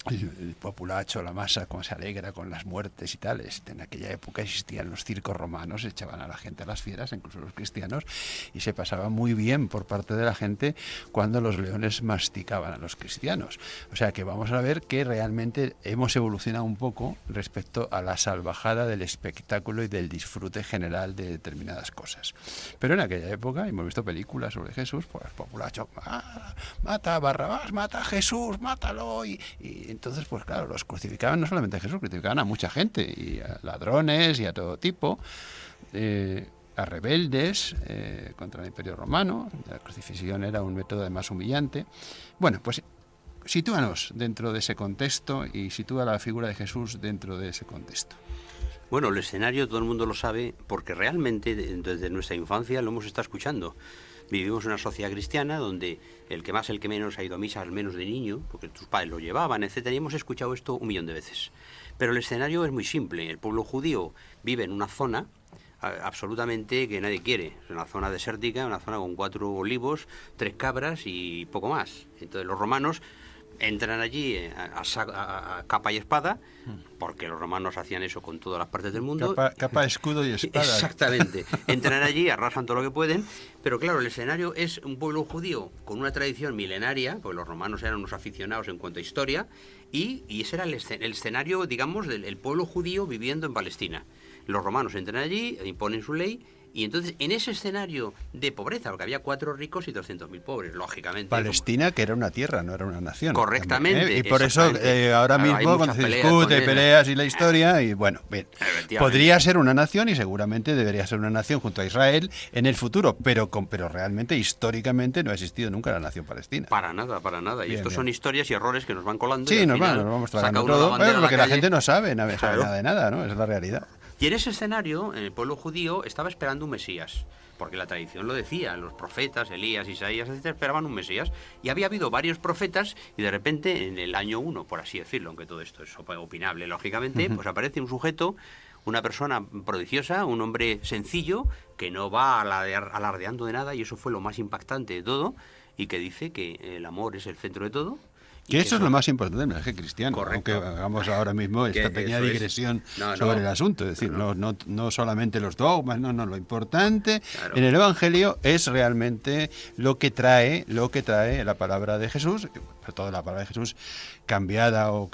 el populacho, la masa, cómo se alegra con las muertes y tales. En aquella época existían los circos romanos, echaban a la gente a las fieras, incluso los cristianos, y se pasaba muy bien por parte de la gente cuando los leones masticaban a los cristianos. O sea que vamos a ver que realmente hemos evolucionado un poco respecto a la salvajada del espectáculo y del disfrute general de determinadas cosas. Pero en aquella época hemos visto películas sobre Jesús, pues populacho, mata a Barrabás, mata a Jesús, mátalo, y entonces, pues claro, los crucificaban no solamente a Jesús, crucificaban a mucha gente, y a ladrones y a todo tipo, a rebeldes contra el Imperio Romano. La crucifixión era un método además humillante. Bueno, pues sitúanos dentro de ese contexto y sitúa la figura de Jesús dentro de ese contexto. Bueno, el escenario todo el mundo lo sabe porque realmente desde nuestra infancia lo hemos estado escuchando. Vivimos en una sociedad cristiana donde el que más, el que menos ha ido a misa, al menos de niño, porque tus padres lo llevaban, etcétera, y hemos escuchado esto 1.000.000 de veces. Pero el escenario es muy simple. El pueblo judío vive en una zona absolutamente que nadie quiere. Es una zona desértica, una zona con 4 olivos, 3 cabras y poco más. Entonces los romanos entran allí a capa y espada, porque los romanos hacían eso con todas las partes del mundo. Capa, escudo y espada. Exactamente. Entran allí, arrasan todo lo que pueden, pero claro, el escenario es un pueblo judío con una tradición milenaria, porque los romanos eran unos aficionados en cuanto a historia, y ese era el escenario, digamos, del pueblo judío viviendo en Palestina. Los romanos entran allí, imponen su ley, Y entonces, en ese escenario de pobreza, porque había 4 ricos y 200.000 pobres, lógicamente. Palestina, que era una tierra, no era una nación. Correctamente. También, ¿eh? Y por eso, ahora mismo, cuando se discute, peleas y la historia, y bueno, bien, podría ser una nación y seguramente debería ser una nación junto a Israel en el futuro, pero realmente, históricamente, no ha existido nunca la nación palestina. Para nada, para nada. Y Bien, estos bien. son historias y errores que nos van colando. Sí, y al nos final vamos saca tragando uno la todo, bandera a porque la calle. gente no sabe nada Claro. de nada, ¿no? Esa es la realidad. Y en ese escenario, el pueblo judío estaba esperando un Mesías, porque la tradición lo decía, los profetas, Elías, Isaías, etc., esperaban un Mesías, y había habido varios profetas, y de repente, en el año 1, por así decirlo, aunque todo esto es opinable, lógicamente, pues aparece un sujeto, una persona prodigiosa, un hombre sencillo, que no va alardeando de nada, y eso fue lo más impactante de todo, y que dice que el amor es el centro de todo. Que eso es lo más importante del mensaje cristiano, Correcto. aunque hagamos ahora mismo esta pequeña digresión sobre el asunto. Es decir, no solamente los dogmas, no, lo importante en el Evangelio es realmente lo que trae la palabra de Jesús, sobre todo la palabra de Jesús cambiada o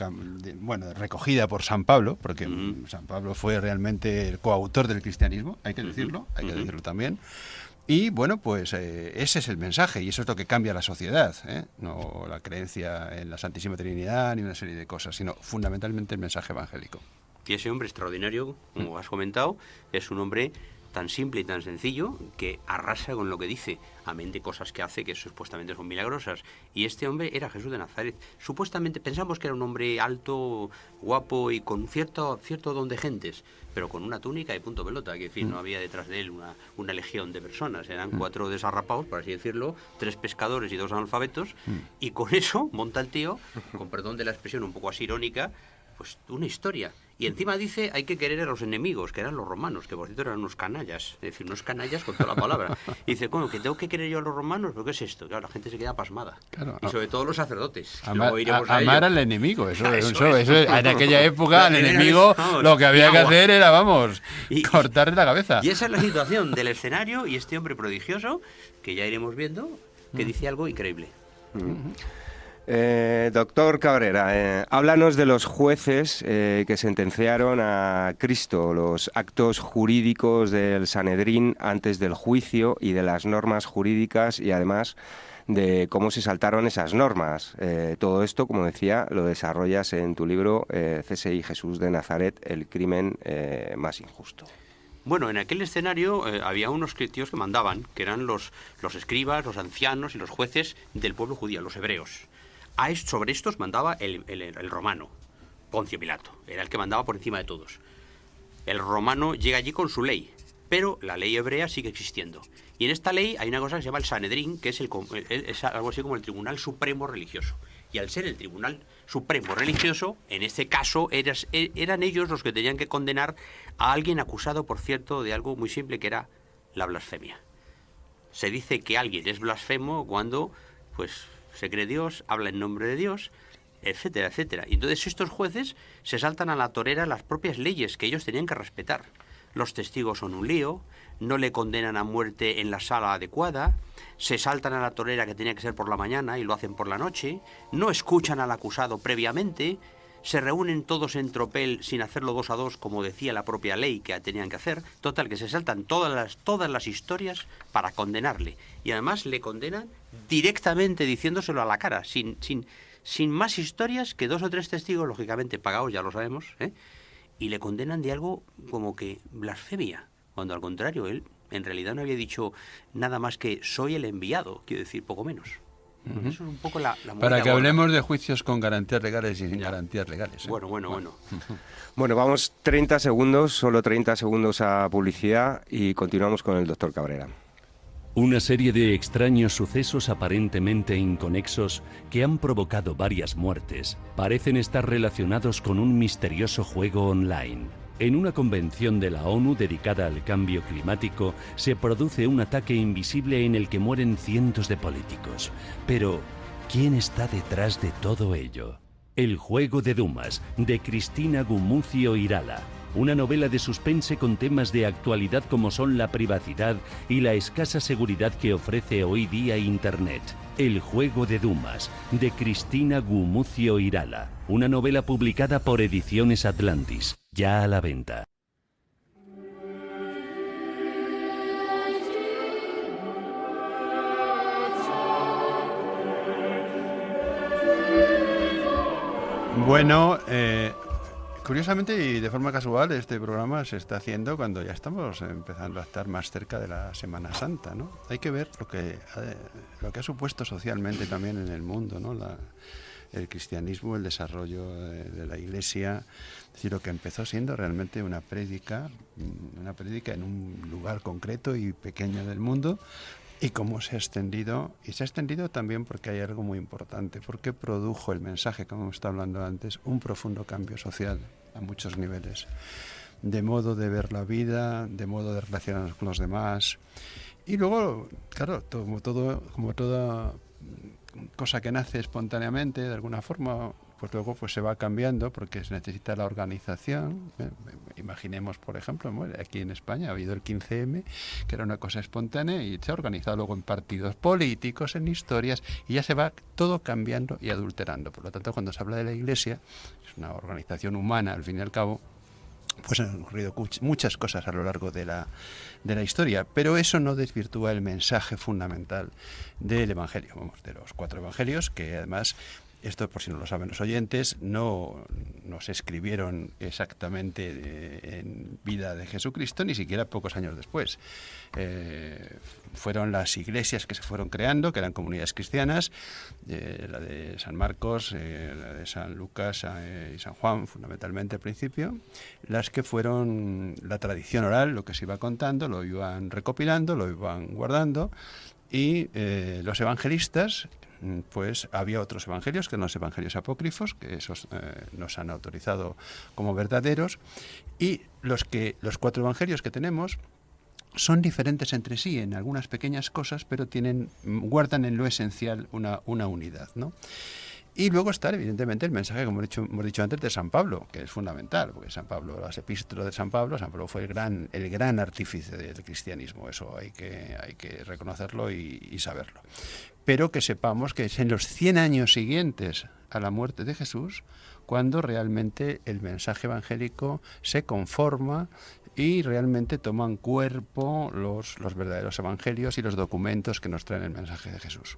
recogida por San Pablo, porque San Pablo fue realmente el coautor del cristianismo, hay que decirlo, también. Y bueno, pues ese es el mensaje y eso es lo que cambia la sociedad, ¿eh? No la creencia en la Santísima Trinidad ni una serie de cosas, sino fundamentalmente el mensaje evangélico. Y ese hombre extraordinario, como has comentado, es un hombre tan simple y tan sencillo que arrasa con lo que dice, amén de cosas que hace que supuestamente son milagrosas. Y este hombre era Jesús de Nazaret. Supuestamente pensamos que era un hombre alto, guapo y con cierto don de gentes, pero con una túnica y punto pelota, que en fin, no había detrás de él una legión de personas, eran 4 desarrapados, por así decirlo, 3 pescadores y 2 analfabetos, y con eso monta el tío, con perdón de la expresión un poco así irónica, pues una historia. Y encima dice, hay que querer a los enemigos, que eran los romanos, que por cierto eran unos canallas, es decir, unos canallas con toda la palabra. Y dice, ¿cómo? ¿Que tengo que querer yo a los romanos? ¿Pero qué es esto? Claro, la gente se queda pasmada. Claro, y sobre todo los sacerdotes. Amar al enemigo, eso en aquella época al enemigo lo que había que hacer era, cortarle la cabeza. Y esa es la situación del escenario y este hombre prodigioso, que ya iremos viendo, que dice algo increíble. Doctor Cabrera, háblanos de los jueces que sentenciaron a Cristo, los actos jurídicos del Sanedrín antes del juicio y de las normas jurídicas y además de cómo se saltaron esas normas. Todo esto, como decía, lo desarrollas en tu libro CSI Jesús de Nazaret, el crimen más injusto. Bueno, en aquel escenario había unos tíos que mandaban, que eran los escribas, los ancianos y los jueces del pueblo judío, los hebreos. Sobre estos mandaba el romano, Poncio Pilato, era el que mandaba por encima de todos. El romano llega allí con su ley, pero la ley hebrea sigue existiendo. Y en esta ley hay una cosa que se llama el Sanedrín, que es algo así como el Tribunal Supremo Religioso. Y al ser el Tribunal Supremo Religioso, en este caso eran ellos los que tenían que condenar a alguien acusado, por cierto, de algo muy simple, que era la blasfemia. Se dice que alguien es blasfemo cuando, pues, se cree Dios, habla en nombre de Dios, etcétera, etcétera. Y entonces estos jueces se saltan a la torera las propias leyes que ellos tenían que respetar. Los testigos son un lío, no le condenan a muerte en la sala adecuada, se saltan a la torera que tenía que ser por la mañana y lo hacen por la noche, no escuchan al acusado previamente, se reúnen todos en tropel sin hacerlo 2 a 2 como decía la propia ley que tenían que hacer. Total, que se saltan todas las historias para condenarle. Y además le condenan directamente diciéndoselo a la cara, sin más historias que 2 o 3 testigos, lógicamente pagados, ya lo sabemos, y le condenan de algo como que blasfemia, cuando al contrario, él en realidad no había dicho nada más que soy el enviado, quiero decir, poco menos. Eso es un poco la para que hablemos de juicios con garantías legales y sin garantías legales. Bueno. Bueno, vamos 30 segundos, solo 30 segundos a publicidad y continuamos con el doctor Cabrera. Una serie de extraños sucesos aparentemente inconexos que han provocado varias muertes parecen estar relacionados con un misterioso juego online. En una convención de la ONU dedicada al cambio climático, se produce un ataque invisible en el que mueren cientos de políticos. Pero, ¿quién está detrás de todo ello? El juego de Dumas, de Cristina Gumucio Irala. Una novela de suspense con temas de actualidad como son la privacidad y la escasa seguridad que ofrece hoy día Internet. El juego de Dumas, de Cristina Gumucio Irala. Una novela publicada por Ediciones Atlantis, ya a la venta. Bueno, curiosamente y de forma casual, este programa se está haciendo cuando ya estamos empezando a estar más cerca de la Semana Santa, ¿no? Hay que ver lo que ha supuesto socialmente también en el mundo, ¿no? El cristianismo, el desarrollo de la Iglesia, es decir, lo que empezó siendo realmente una prédica en un lugar concreto y pequeño del mundo, y cómo se ha extendido, y se ha extendido también porque hay algo muy importante, porque produjo el mensaje, como hemos estado hablando antes, un profundo cambio social a muchos niveles, de modo de ver la vida, de modo de relacionarnos con los demás, y luego, claro, como toda cosa que nace espontáneamente, de alguna forma, pues luego pues se va cambiando porque se necesita la organización. Imaginemos, por ejemplo, aquí en España ha habido el 15M, que era una cosa espontánea, y se ha organizado luego en partidos políticos, en historias, y ya se va todo cambiando y adulterando. Por lo tanto, cuando se habla de la Iglesia, es una organización humana, al fin y al cabo, pues han ocurrido muchas cosas a lo largo de la historia, pero eso no desvirtúa el mensaje fundamental del Evangelio, de los 4 Evangelios, que además, esto por si no lo saben los oyentes, no se escribieron exactamente en vida de Jesucristo, ni siquiera pocos años después. Fueron las iglesias que se fueron creando, que eran comunidades cristianas, la de San Marcos, la de San Lucas y San Juan, fundamentalmente al principio, las que fueron la tradición oral, lo que se iba contando, lo iban recopilando, lo iban guardando, y los evangelistas, pues había otros evangelios, que eran los evangelios apócrifos, que esos nos han autorizado como verdaderos, y los 4 evangelios que tenemos son diferentes entre sí en algunas pequeñas cosas, pero guardan en lo esencial una unidad, ¿no? Y luego está, evidentemente, el mensaje, como hemos dicho antes, de San Pablo, que es fundamental, porque San Pablo, las epístolas de San Pablo fue el gran artífice del cristianismo, eso hay que reconocerlo y saberlo. Pero que sepamos que es en los 100 años siguientes a la muerte de Jesús cuando realmente el mensaje evangélico se conforma y realmente toman cuerpo los verdaderos evangelios y los documentos que nos traen el mensaje de Jesús.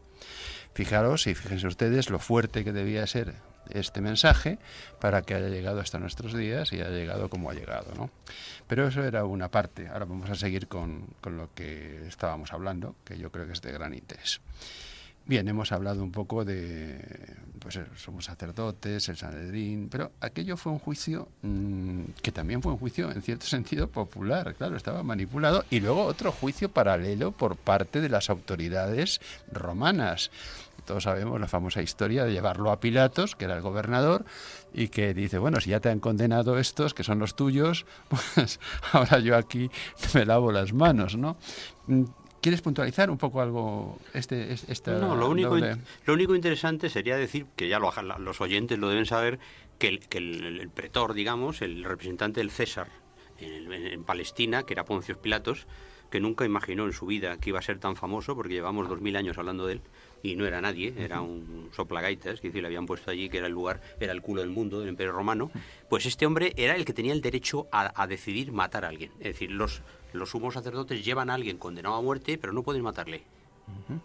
Fijaros y fíjense ustedes lo fuerte que debía ser este mensaje para que haya llegado hasta nuestros días y haya llegado como ha llegado, ¿no? Pero eso era una parte. Ahora vamos a seguir con lo que estábamos hablando, que yo creo que es de gran interés. Bien, hemos hablado un poco de, pues somos sacerdotes, el Sanedrín, pero aquello fue un juicio que también fue un juicio en cierto sentido popular, claro, estaba manipulado, y luego otro juicio paralelo por parte de las autoridades romanas. Todos sabemos la famosa historia de llevarlo a Pilatos, que era el gobernador, y que dice, bueno, si ya te han condenado estos, que son los tuyos, pues ahora yo aquí me lavo las manos, ¿no? ¿Quieres puntualizar un poco algo? No, lo único interesante sería decir, que ya los oyentes lo deben saber, que el pretor, digamos, el representante del César en Palestina, que era Poncio Pilatos, que nunca imaginó en su vida que iba a ser tan famoso, porque llevamos 2000 años hablando de él, y no era nadie, era un soplagaitas, que le habían puesto allí, que era el culo del mundo del Imperio Romano. Pues este hombre era el que tenía el derecho a decidir matar a alguien. Es decir, los sumos sacerdotes llevan a alguien condenado a muerte, pero no pueden matarle.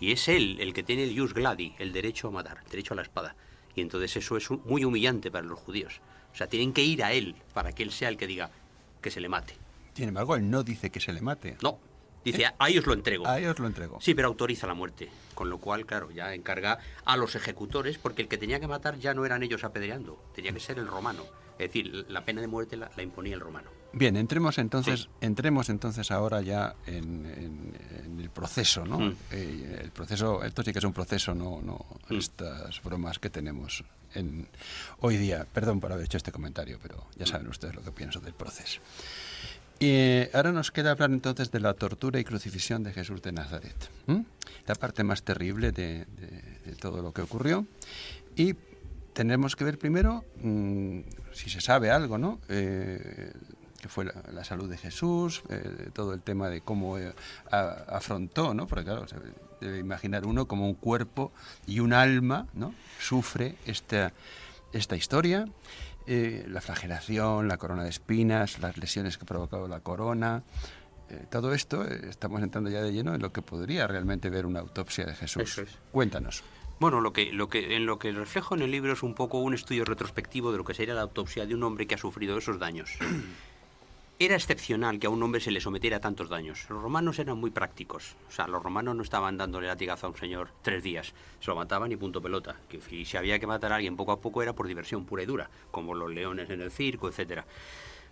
Y es él el que tiene el ius gladi, el derecho a matar, el derecho a la espada. Y entonces eso es muy humillante para los judíos. O sea, tienen que ir a él para que él sea el que diga que se le mate. Sin embargo, él no dice que se le mate. No. Dice, ahí os lo entrego. Ahí os lo entrego. Sí, pero autoriza la muerte. Con lo cual, claro, ya encarga a los ejecutores, porque el que tenía que matar ya no eran ellos apedreando, tenía que ser el romano. Es decir, la pena de muerte la imponía el romano. Bien, entremos entonces ahora ya en el proceso, ¿no? El proceso, esto sí que es un proceso, no estas bromas que tenemos hoy día. Perdón por haber hecho este comentario, pero ya saben ustedes lo que pienso del proceso. Y ahora nos queda hablar entonces de la tortura y crucifixión de Jesús de Nazaret, la parte más terrible de todo lo que ocurrió. Y tendremos que ver primero si se sabe algo, ¿no? Que fue la salud de Jesús, todo el tema de cómo afrontó, ¿no? Porque claro, se debe imaginar uno como un cuerpo y un alma, ¿no? Sufre esta historia. La flagelación, la corona de espinas, las lesiones que ha provocado la corona, todo esto estamos entrando ya de lleno en lo que podría realmente ver una autopsia de Jesús. Eso es. Cuéntanos. Bueno, en lo que reflejo en el libro es un poco un estudio retrospectivo de lo que sería la autopsia de un hombre que ha sufrido esos daños. Era excepcional que a un hombre se le sometiera a tantos daños. Los romanos eran muy prácticos. O sea, los romanos no estaban dándole latigazo a un señor 3 días. Se lo mataban y punto pelota. Y si había que matar a alguien poco a poco era por diversión pura y dura, como los leones en el circo, etcétera.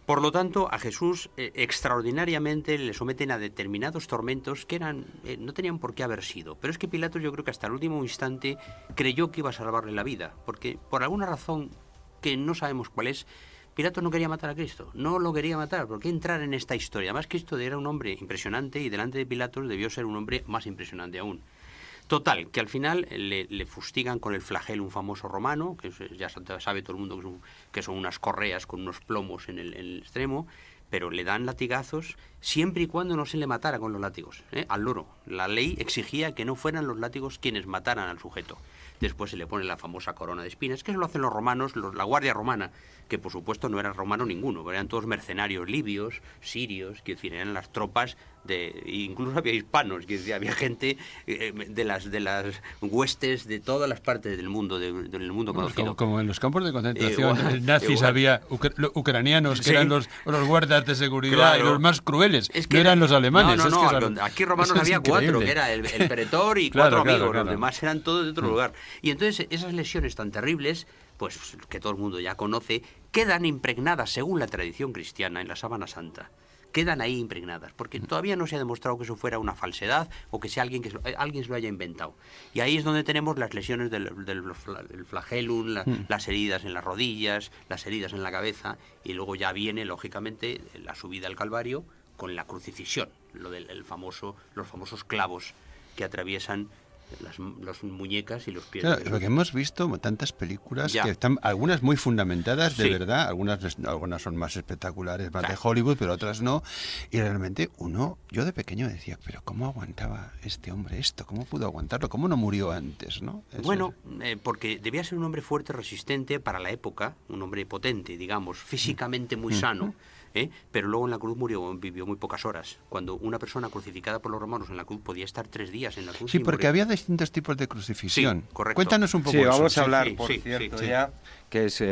Por lo tanto, a Jesús extraordinariamente le someten a determinados tormentos que no tenían por qué haber sido. Pero es que Pilatos, yo creo que hasta el último instante creyó que iba a salvarle la vida, porque por alguna razón que no sabemos cuál es, Pilatos no quería matar a Cristo, no lo quería matar. ¿Por qué entrar en esta historia? Además, Cristo era un hombre impresionante y delante de Pilatos debió ser un hombre más impresionante aún. Total, que al final le fustigan con el flagelo, un famoso romano, que ya sabe todo el mundo que son unas correas con unos plomos en el extremo, pero le dan latigazos siempre y cuando no se le matara con los látigos, al loro. La ley exigía que no fueran los látigos quienes mataran al sujeto. Después se le pone la famosa corona de espinas, que eso lo hacen los romanos, la guardia romana, que por supuesto no era romano ninguno, eran todos mercenarios libios, sirios, que eran las tropas incluso había hispanos, que había gente de las huestes de todas las partes del mundo, del mundo conocido. Como en los campos de concentración nazis había ucranianos que eran los guardas de seguridad, claro, y los más crueles, no eran los alemanes. Aquí romanos había 4, que era el pretor y 4 amigos, los demás eran todos de otro lugar. Y entonces esas lesiones tan terribles, pues que todo el mundo ya conoce, quedan impregnadas, según la tradición cristiana, en la sábana santa. Quedan ahí impregnadas, porque todavía no se ha demostrado que eso fuera una falsedad o que sea alguien se lo haya inventado. Y ahí es donde tenemos las lesiones del flagellum, las heridas en las rodillas, las heridas en la cabeza, y luego ya viene, lógicamente, la subida al Calvario con la crucifixión, los famosos clavos que atraviesan las muñecas y los pies. Claro, porque hemos visto tantas películas que están, algunas muy fundamentadas, de verdad, algunas son más espectaculares, más de Hollywood, pero otras no, y realmente yo de pequeño decía, pero ¿cómo aguantaba este hombre esto? ¿Cómo pudo aguantarlo? ¿Cómo no murió antes? ¿No? Porque debía ser un hombre fuerte, resistente para la época, un hombre potente, digamos, físicamente muy sano. Pero luego en la cruz vivió muy pocas horas. Cuando una persona crucificada por los romanos en la cruz podía estar 3 días en la cruz. Sí, porque había distintos tipos de crucifixión. Sí, correcto. Cuéntanos un poco eso. Vamos a hablar, por cierto, ya, que es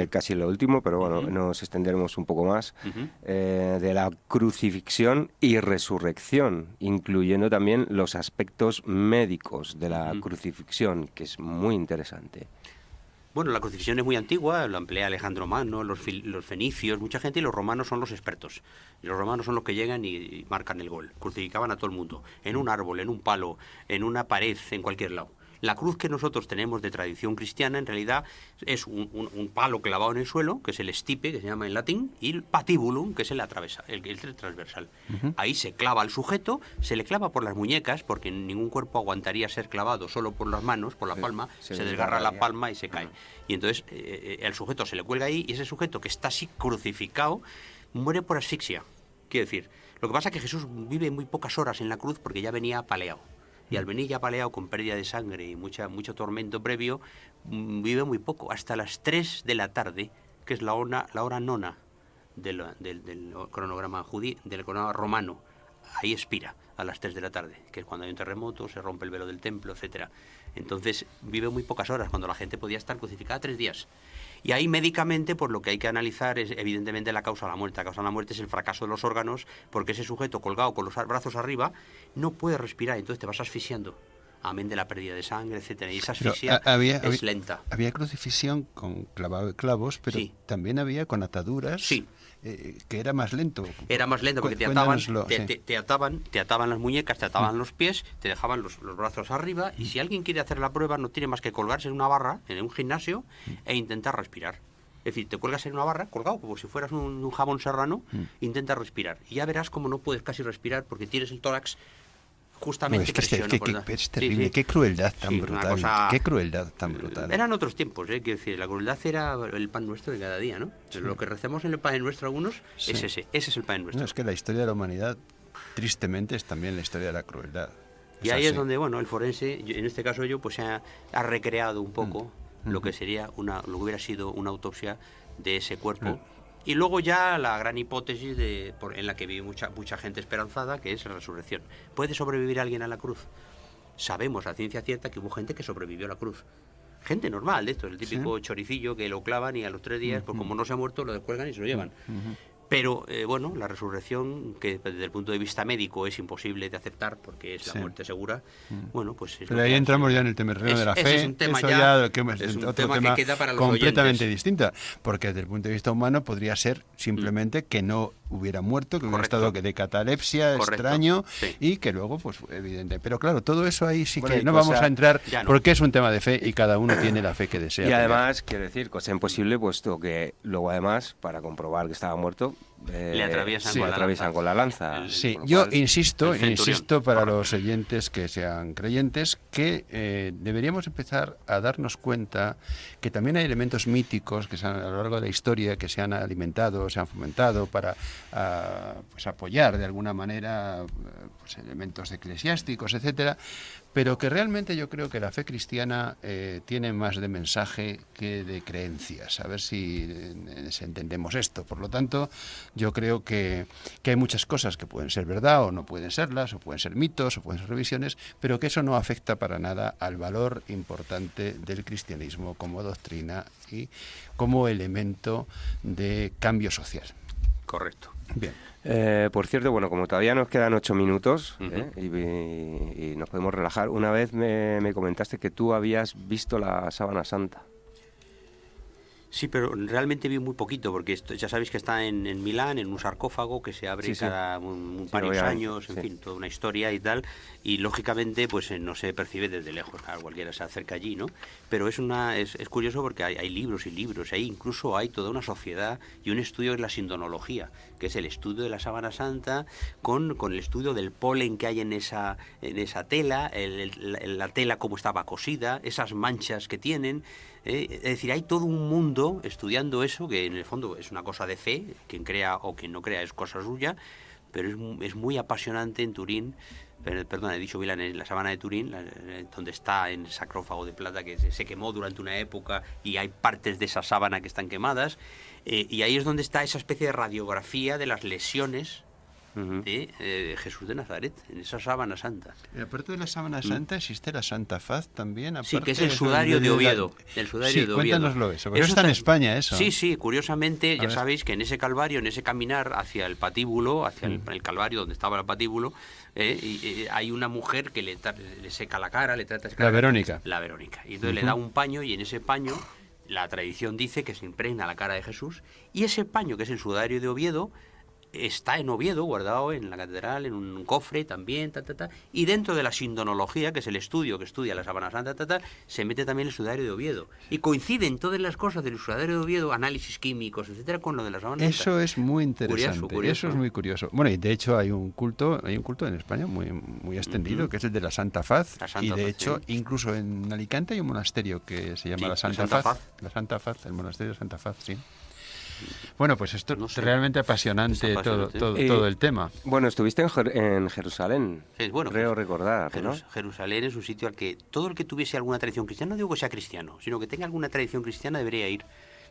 casi lo último, pero bueno, nos extenderemos un poco más, de la crucifixión y resurrección, incluyendo también los aspectos médicos de la crucifixión, que es muy interesante. Bueno, la crucifixión es muy antigua, lo emplea Alejandro Magno, los fenicios, mucha gente, y los romanos son los expertos. Y los romanos son los que llegan y marcan el gol. Crucificaban a todo el mundo, en un árbol, en un palo, en una pared, en cualquier lado. La cruz que nosotros tenemos de tradición cristiana en realidad es un palo clavado en el suelo, que es el stipe, que se llama en latín, y el patibulum, que es el transversal. Ahí se clava al sujeto, se le clava por las muñecas, porque ningún cuerpo aguantaría ser clavado solo por las manos, por la palma, se desgarra la palma y se cae. Y entonces el sujeto se le cuelga ahí, y ese sujeto que está así crucificado muere por asfixia. Quiero decir, lo que pasa es que Jesús vive muy pocas horas en la cruz porque ya venía apaleado. Y al venir ya apaleado con pérdida de sangre y mucho tormento previo, vive muy poco, hasta las 3 de la tarde, que es la hora nona del cronograma del cronograma romano. Ahí expira, a las 3 de la tarde, que es cuando hay un terremoto, se rompe el velo del templo, etcétera. Entonces vive muy pocas horas, cuando la gente podía estar crucificada 3 días. Y ahí médicamente, pues lo que hay que analizar es evidentemente la causa de la muerte. La causa de la muerte es el fracaso de los órganos, porque ese sujeto colgado con los brazos arriba no puede respirar, entonces te vas asfixiando. Amén de la pérdida de sangre, etcétera. Y esa asfixia es lenta. Había crucifixión con clavos, pero también había con ataduras. Sí. Que era más lento. Era más lento porque te ataban las muñecas, te ataban los pies, te dejaban los brazos arriba, y si alguien quiere hacer la prueba no tiene más que colgarse en una barra, en un gimnasio, e intentar respirar. Es decir, te cuelgas en una barra, colgado, como si fueras un jamón serrano, intenta respirar. Y ya verás como no puedes casi respirar porque tienes el tórax justamente presionado. Es terrible, qué crueldad tan brutal. Qué crueldad tan brutal. Eran otros tiempos, quiero decir, la crueldad era el pan nuestro de cada día, ¿no? Sí. Lo que recemos en el pan nuestro algunos es ese es el pan nuestro. No, es que la historia de la humanidad, tristemente, es también la historia de la crueldad. Y ahí es donde, el forense, en este caso pues ha recreado un poco lo que sería lo que hubiera sido una autopsia de ese cuerpo. Y luego ya la gran hipótesis en la que vive mucha gente esperanzada, que es la resurrección. ¿Puede sobrevivir alguien a la cruz? sabemos a ciencia cierta que hubo gente que sobrevivió a la cruz. Gente normal, de esto, el típico choricillo que lo clavan y a los 3 días, pues como no se ha muerto, lo descuelgan y se lo llevan. Pero, bueno, la resurrección, que desde el punto de vista médico es imposible de aceptar porque es la muerte segura, bueno, pues... Pero ahí entramos ya en el terreno de la fe, es un tema eso es un otro tema que queda para los completamente oyentes. distinta, porque desde el punto de vista humano podría ser simplemente que no hubiera muerto, que hubiera estado de catalepsia, extraño, y que luego, pues, evidente. Pero claro, todo eso ahí sí que no vamos a entrar, porque es un tema de fe y cada uno tiene la fe que desea. Y además, quiero decir, cosa imposible, puesto que luego además, para comprobar que estaba muerto, le atraviesan con la lanza. Sí, yo insisto para los oyentes que sean creyentes que deberíamos empezar a darnos cuenta que también hay elementos míticos que a lo largo de la historia que se han alimentado, se han fomentado para pues apoyar de alguna manera pues elementos eclesiásticos, etcétera, pero que realmente yo creo que la fe cristiana tiene más de mensaje que de creencias. A ver si entendemos esto. Por lo tanto, yo creo que hay muchas cosas que pueden ser verdad o no pueden serlas, o pueden ser mitos, o pueden ser revisiones, pero que eso no afecta para nada al valor importante del cristianismo como doctrina y como elemento de cambio social. Correcto. Bien. Por cierto, bueno, como todavía nos quedan 8 minutos y nos podemos relajar, una vez me comentaste que tú habías visto la Sábana Santa. Sí, pero realmente vi muy poquito, porque esto, ya sabéis que está en Milán, en un sarcófago que se abre cada varios años, en fin, toda una historia y tal, y lógicamente pues no se percibe desde lejos, claro, cualquiera se acerca allí, ¿no? Pero es curioso porque hay libros y libros, incluso hay toda una sociedad y un estudio de la sindonología, que es el estudio de la Sábana Santa con el estudio del polen que hay en esa tela, la tela cómo estaba cosida, esas manchas que tienen. Es decir, hay todo un mundo estudiando eso, que en el fondo es una cosa de fe, quien crea o quien no crea es cosa suya, pero es muy apasionante en Turín, perdón, he dicho Milán, en la Sabana de Turín, donde está en el sarcófago de plata que se quemó durante una época y hay partes de esa sábana que están quemadas, y ahí es donde está esa especie de radiografía de las lesiones de Jesús de Nazaret, en esa Sábana Santa. Y aparte de la Sábana Santa existe la Santa Faz también. Aparte, sí, que es el sudario de Oviedo. Cuéntanoslo eso, porque eso está en España, eso. Sí, curiosamente, ya sabéis que en ese calvario, en ese caminar hacia el patíbulo, hacia el calvario donde estaba el patíbulo, hay una mujer que le seca la cara, le trata de secar la Verónica. La Verónica. Y entonces le da un paño y en ese paño la tradición dice que se impregna la cara de Jesús, y ese paño, que es el sudario de Oviedo, está en Oviedo, guardado en la catedral, en un cofre también, y dentro de la sindonología, que es el estudio que estudia la Sábana Santa, se mete también el sudario de Oviedo. Y coinciden todas las cosas del sudario de Oviedo, análisis químicos, etcétera, con lo de la Sábana Santa. Eso es muy interesante, curioso. Eso es muy curioso. Bueno, y de hecho hay un culto en España muy extendido, que es el de la Santa Faz, y de hecho, incluso en Alicante hay un monasterio que se llama la Santa Faz. La Santa Faz, el monasterio de Santa Faz, sí. Bueno, pues esto es realmente apasionante, todo el tema. Bueno, estuviste en Jerusalén, creo recordar, ¿no? Jerusalén es un sitio al que todo el que tuviese alguna tradición cristiana, no digo que sea cristiano, sino que tenga alguna tradición cristiana debería ir,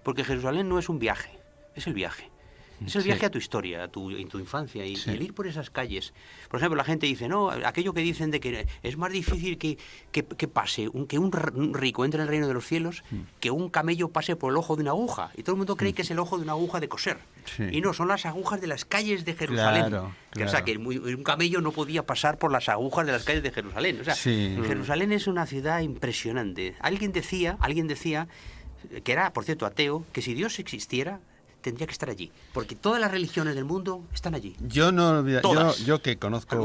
porque Jerusalén no es un viaje, es el viaje. Es el viaje a tu historia, a tu infancia, y el ir por esas calles. Por ejemplo, la gente dice, no, aquello que dicen de que es más difícil que pase, que un rico entre en el reino de los cielos, que un camello pase por el ojo de una aguja. Y todo el mundo cree que es el ojo de una aguja de coser. Sí. Y no, son las agujas de las calles de Jerusalén. Claro. O sea, que un camello no podía pasar por las agujas de las calles de Jerusalén. O sea, Jerusalén es una ciudad impresionante. Alguien decía, que era, por cierto, ateo, que si Dios existiera, tendría que estar allí, porque todas las religiones del mundo están allí. Yo que conozco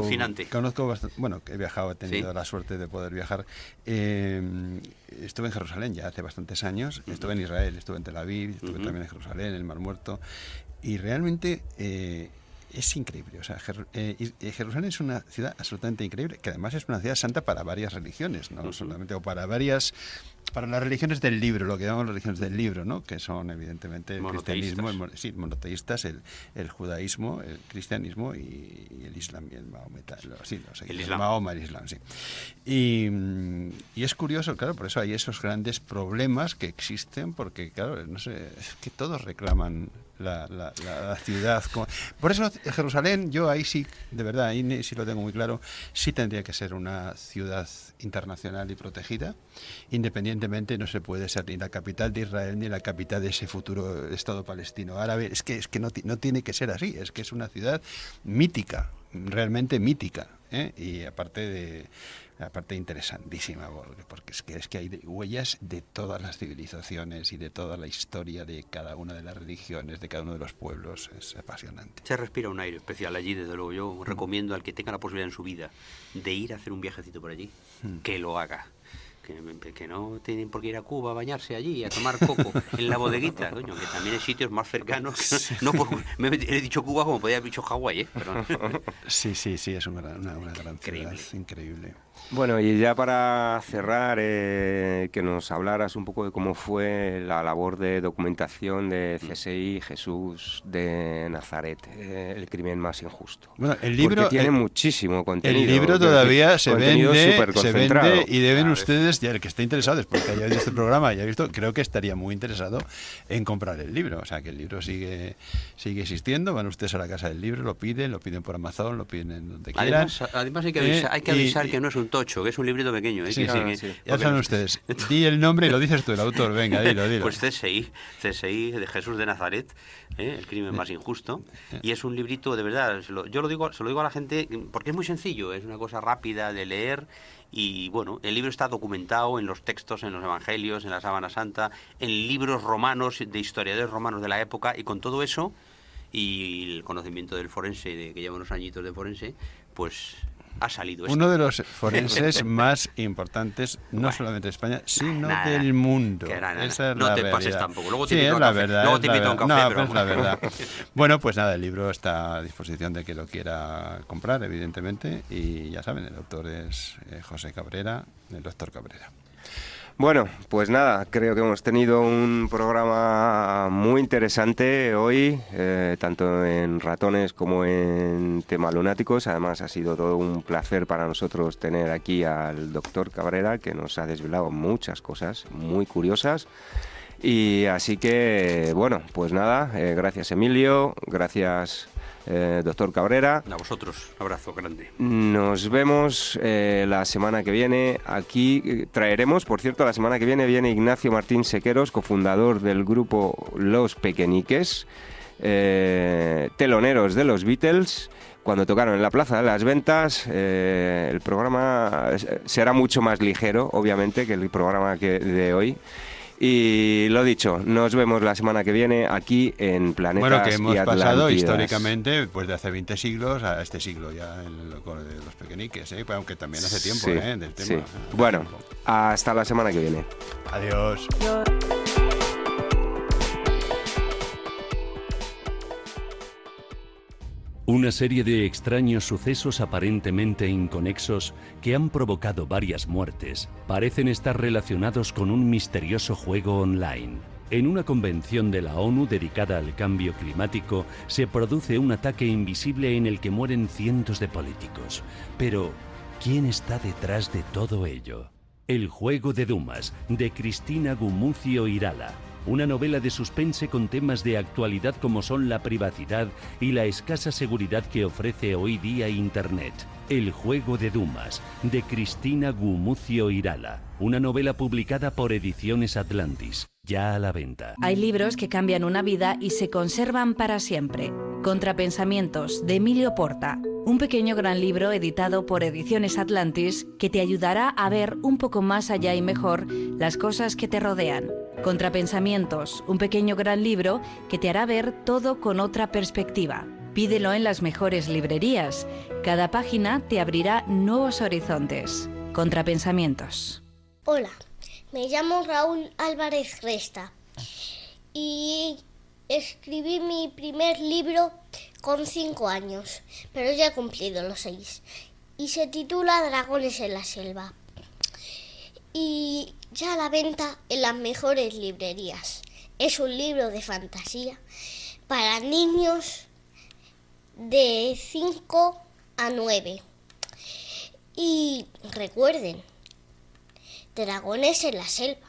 bastante, bueno, que he viajado, he tenido la suerte de poder viajar. Estuve en Jerusalén ya hace bastantes años, estuve en Israel, estuve en Tel Aviv, estuve también en Jerusalén, en el Mar Muerto, y realmente es increíble. O sea, Jerusalén es una ciudad absolutamente increíble, que además es una ciudad santa para varias religiones, no solamente, o para las religiones del libro, lo que llamamos las religiones del libro, ¿no? Que son evidentemente el cristianismo, monoteístas, el judaísmo, el cristianismo y el islam y el maometa, el Mahoma, el islam, sí. Y es curioso, claro, por eso hay esos grandes problemas que existen, porque claro, no sé, es que todos reclaman la ciudad. Por eso Jerusalén, yo ahí sí, de verdad, ahí sí lo tengo muy claro, sí tendría que ser una ciudad internacional y protegida. Independientemente, no se puede ser ni la capital de Israel ni la capital de ese futuro Estado palestino árabe. Es que no tiene que ser así, es que es una ciudad mítica, realmente mítica, ¿eh? Y aparte interesantísima, porque es que hay huellas de todas las civilizaciones y de toda la historia de cada una de las religiones, de cada uno de los pueblos. Es apasionante. Se respira un aire especial allí, desde luego. Yo recomiendo al que tenga la posibilidad en su vida de ir a hacer un viajecito por allí, que lo haga. Que no tienen por qué ir a Cuba a bañarse allí, a tomar coco en la bodeguita, coño, que también hay sitios más cercanos. No, he dicho Cuba como podía haber dicho Hawái, ¿eh? Pero... Sí, es una gran ciudad, increíble. Bueno, y ya para cerrar, que nos hablaras un poco de cómo fue la labor de documentación de CSI Jesús de Nazaret, el crimen más injusto. Bueno, el libro... Porque tiene muchísimo contenido. El libro todavía se vende y deben claro, ustedes, ya el que esté interesado, después que haya visto este programa y haya visto, creo que estaría muy interesado en comprar el libro. O sea, que el libro sigue existiendo, van ustedes a la casa del libro, lo piden por Amazon, lo piden en donde quieran. Además hay que avisar que no es un tocho, que es un librito pequeño. Sí. Ya saben ustedes. Di el nombre y lo dices tú, el autor. Venga, dilo. Pues CSI de Jesús de Nazaret, el crimen más injusto. Y es un librito, de verdad, se lo digo a la gente, porque es muy sencillo, es una cosa rápida de leer. Y bueno, el libro está documentado en los textos, en los evangelios, en la Sábana Santa, en libros romanos, de historiadores romanos de la época, y con todo eso, y el conocimiento del forense, que lleva unos añitos de forense, pues... ha salido uno de los forenses más importantes, no solamente de España, sino del mundo. Esa es no te realidad. Pases tampoco. Luego te sí, invito es la verdad. Luego te invito a un café. No, pero es la verdad. Bueno, pues nada, el libro está a disposición de que lo quiera comprar, evidentemente, y ya saben, el autor es José Cabrera, el doctor Cabrera. Bueno, pues nada, creo que hemos tenido un programa muy interesante hoy, tanto en Ratones como en Tema Lunáticos. Además, ha sido todo un placer para nosotros tener aquí al doctor Cabrera, que nos ha desvelado muchas cosas muy curiosas. Y así que, bueno, pues nada, gracias Emilio, gracias doctor Cabrera. A vosotros, abrazo grande. Nos vemos la semana que viene. Aquí traeremos, por cierto, la semana que viene Ignacio Martín Sequeros, cofundador del grupo Los Pequeñiques, teloneros de los Beatles. Cuando tocaron en la Plaza de las Ventas, el programa será mucho más ligero, obviamente, que el programa de hoy. Y lo dicho, nos vemos la semana que viene aquí en Planetas Bueno, que hemos y pasado históricamente pues de hace 20 siglos a este siglo ya en los Pequeñiques, aunque también hace tiempo del tema. Sí. Bueno, hasta la semana que viene. Adiós. Una serie de extraños sucesos aparentemente inconexos que han provocado varias muertes parecen estar relacionados con un misterioso juego online. En una convención de la ONU dedicada al cambio climático se produce un ataque invisible en el que mueren cientos de políticos. Pero, ¿quién está detrás de todo ello? El juego de Dumas, de Cristina Gumucio Irala. Una novela de suspense con temas de actualidad como son la privacidad y la escasa seguridad que ofrece hoy día Internet. El juego de Dumas, de Cristina Gumucio Irala. Una novela publicada por Ediciones Atlantis, ya a la venta. Hay libros que cambian una vida y se conservan para siempre. Contrapensamientos, de Emilio Porta. Un pequeño gran libro editado por Ediciones Atlantis que te ayudará a ver un poco más allá y mejor las cosas que te rodean. Contrapensamientos, un pequeño gran libro que te hará ver todo con otra perspectiva. Pídelo en las mejores librerías. Cada página te abrirá nuevos horizontes. Contrapensamientos. Hola, me llamo Raúl Álvarez Resta y escribí mi primer libro con 5 años, pero ya he cumplido los 6. Y se titula Dragones en la selva. Y ya a la venta en las mejores librerías. Es un libro de fantasía para niños de 5 a 9. Y recuerden, dragones en la selva.